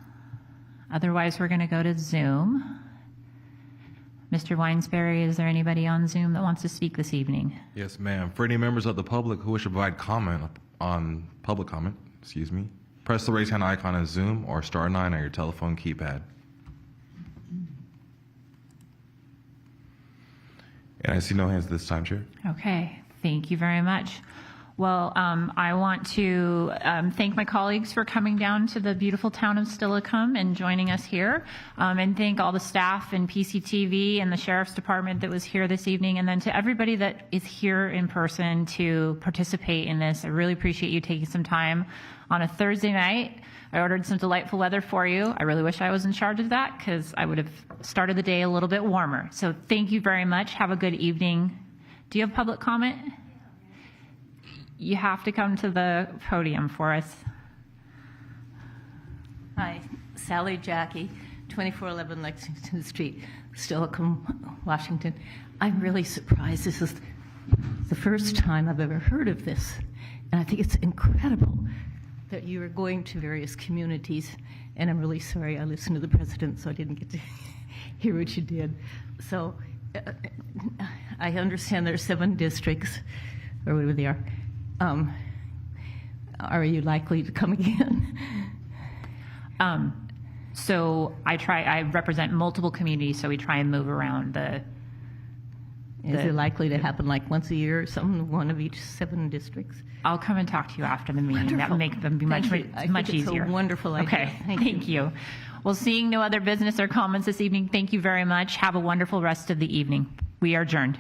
Otherwise, we're going to go to Zoom. Mr. Weinsberry, is there anybody on Zoom that wants to speak this evening? Yes, ma'am. For any members of the public who wish to provide comment on public comment, press the raise hand icon on Zoom or *9 on your telephone keypad. And I see no hands this time, Chair. Okay, thank you very much. Well, I want to thank my colleagues for coming down to the beautiful town of Steilacoom and joining us here, and thank all the staff and PCTV and the Sheriff's Department that was here this evening, and then to everybody that is here in person to participate in this. I really appreciate you taking some time on a Thursday night. I ordered some delightful weather for you. I really wish I was in charge of that because I would have started the day a little bit warmer. So thank you very much. Have a good evening Do you have public comment? You have to come to the podium for us. Hi, Sally Jackie, 2411 Lexington Street, Steilacoom, Washington. I'm really surprised. This is the first time I've ever heard of this, and I think it's incredible that you are going to various communities, and I'm really sorry I listened to the president, so I didn't get to hear what you did. So I understand there are 7 districts, or whatever they are. Are you likely to come again? So I represent multiple communities, so we try and move around Is it likely to happen like once a year or something, one of each 7 districts? I'll come and talk to you after the meeting. That will make them be much easier. It's a wonderful idea. Okay, thank you. Well, seeing no other business or comments this evening, thank you very much. Have a wonderful rest of the evening. We are adjourned.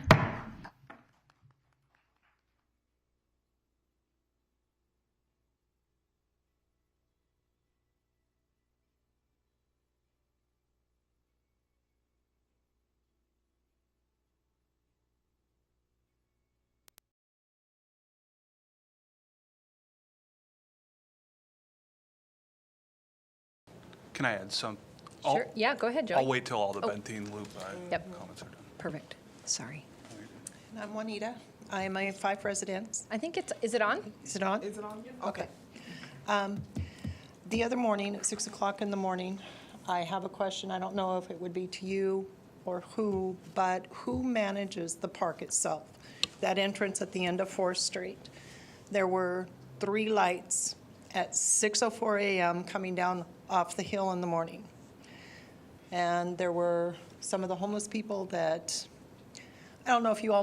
Can I add some? Sure. Yeah, go ahead, Joey. I'll wait till all the Oh. Benteen Loop Yep. comments are done. Perfect. Sorry. And I'm Juanita. I am a 5 residents. I think is it on? Is it on? Is it on? Okay. The other morning, at 6 o'clock in the morning, I have a question. I don't know if it would be to you or who, but who manages the park itself? That entrance at the end of 4th Street. There were 3 lights at 6:04 a.m. coming down off the hill in the morning. And there were some of the homeless people that, I don't know if you all know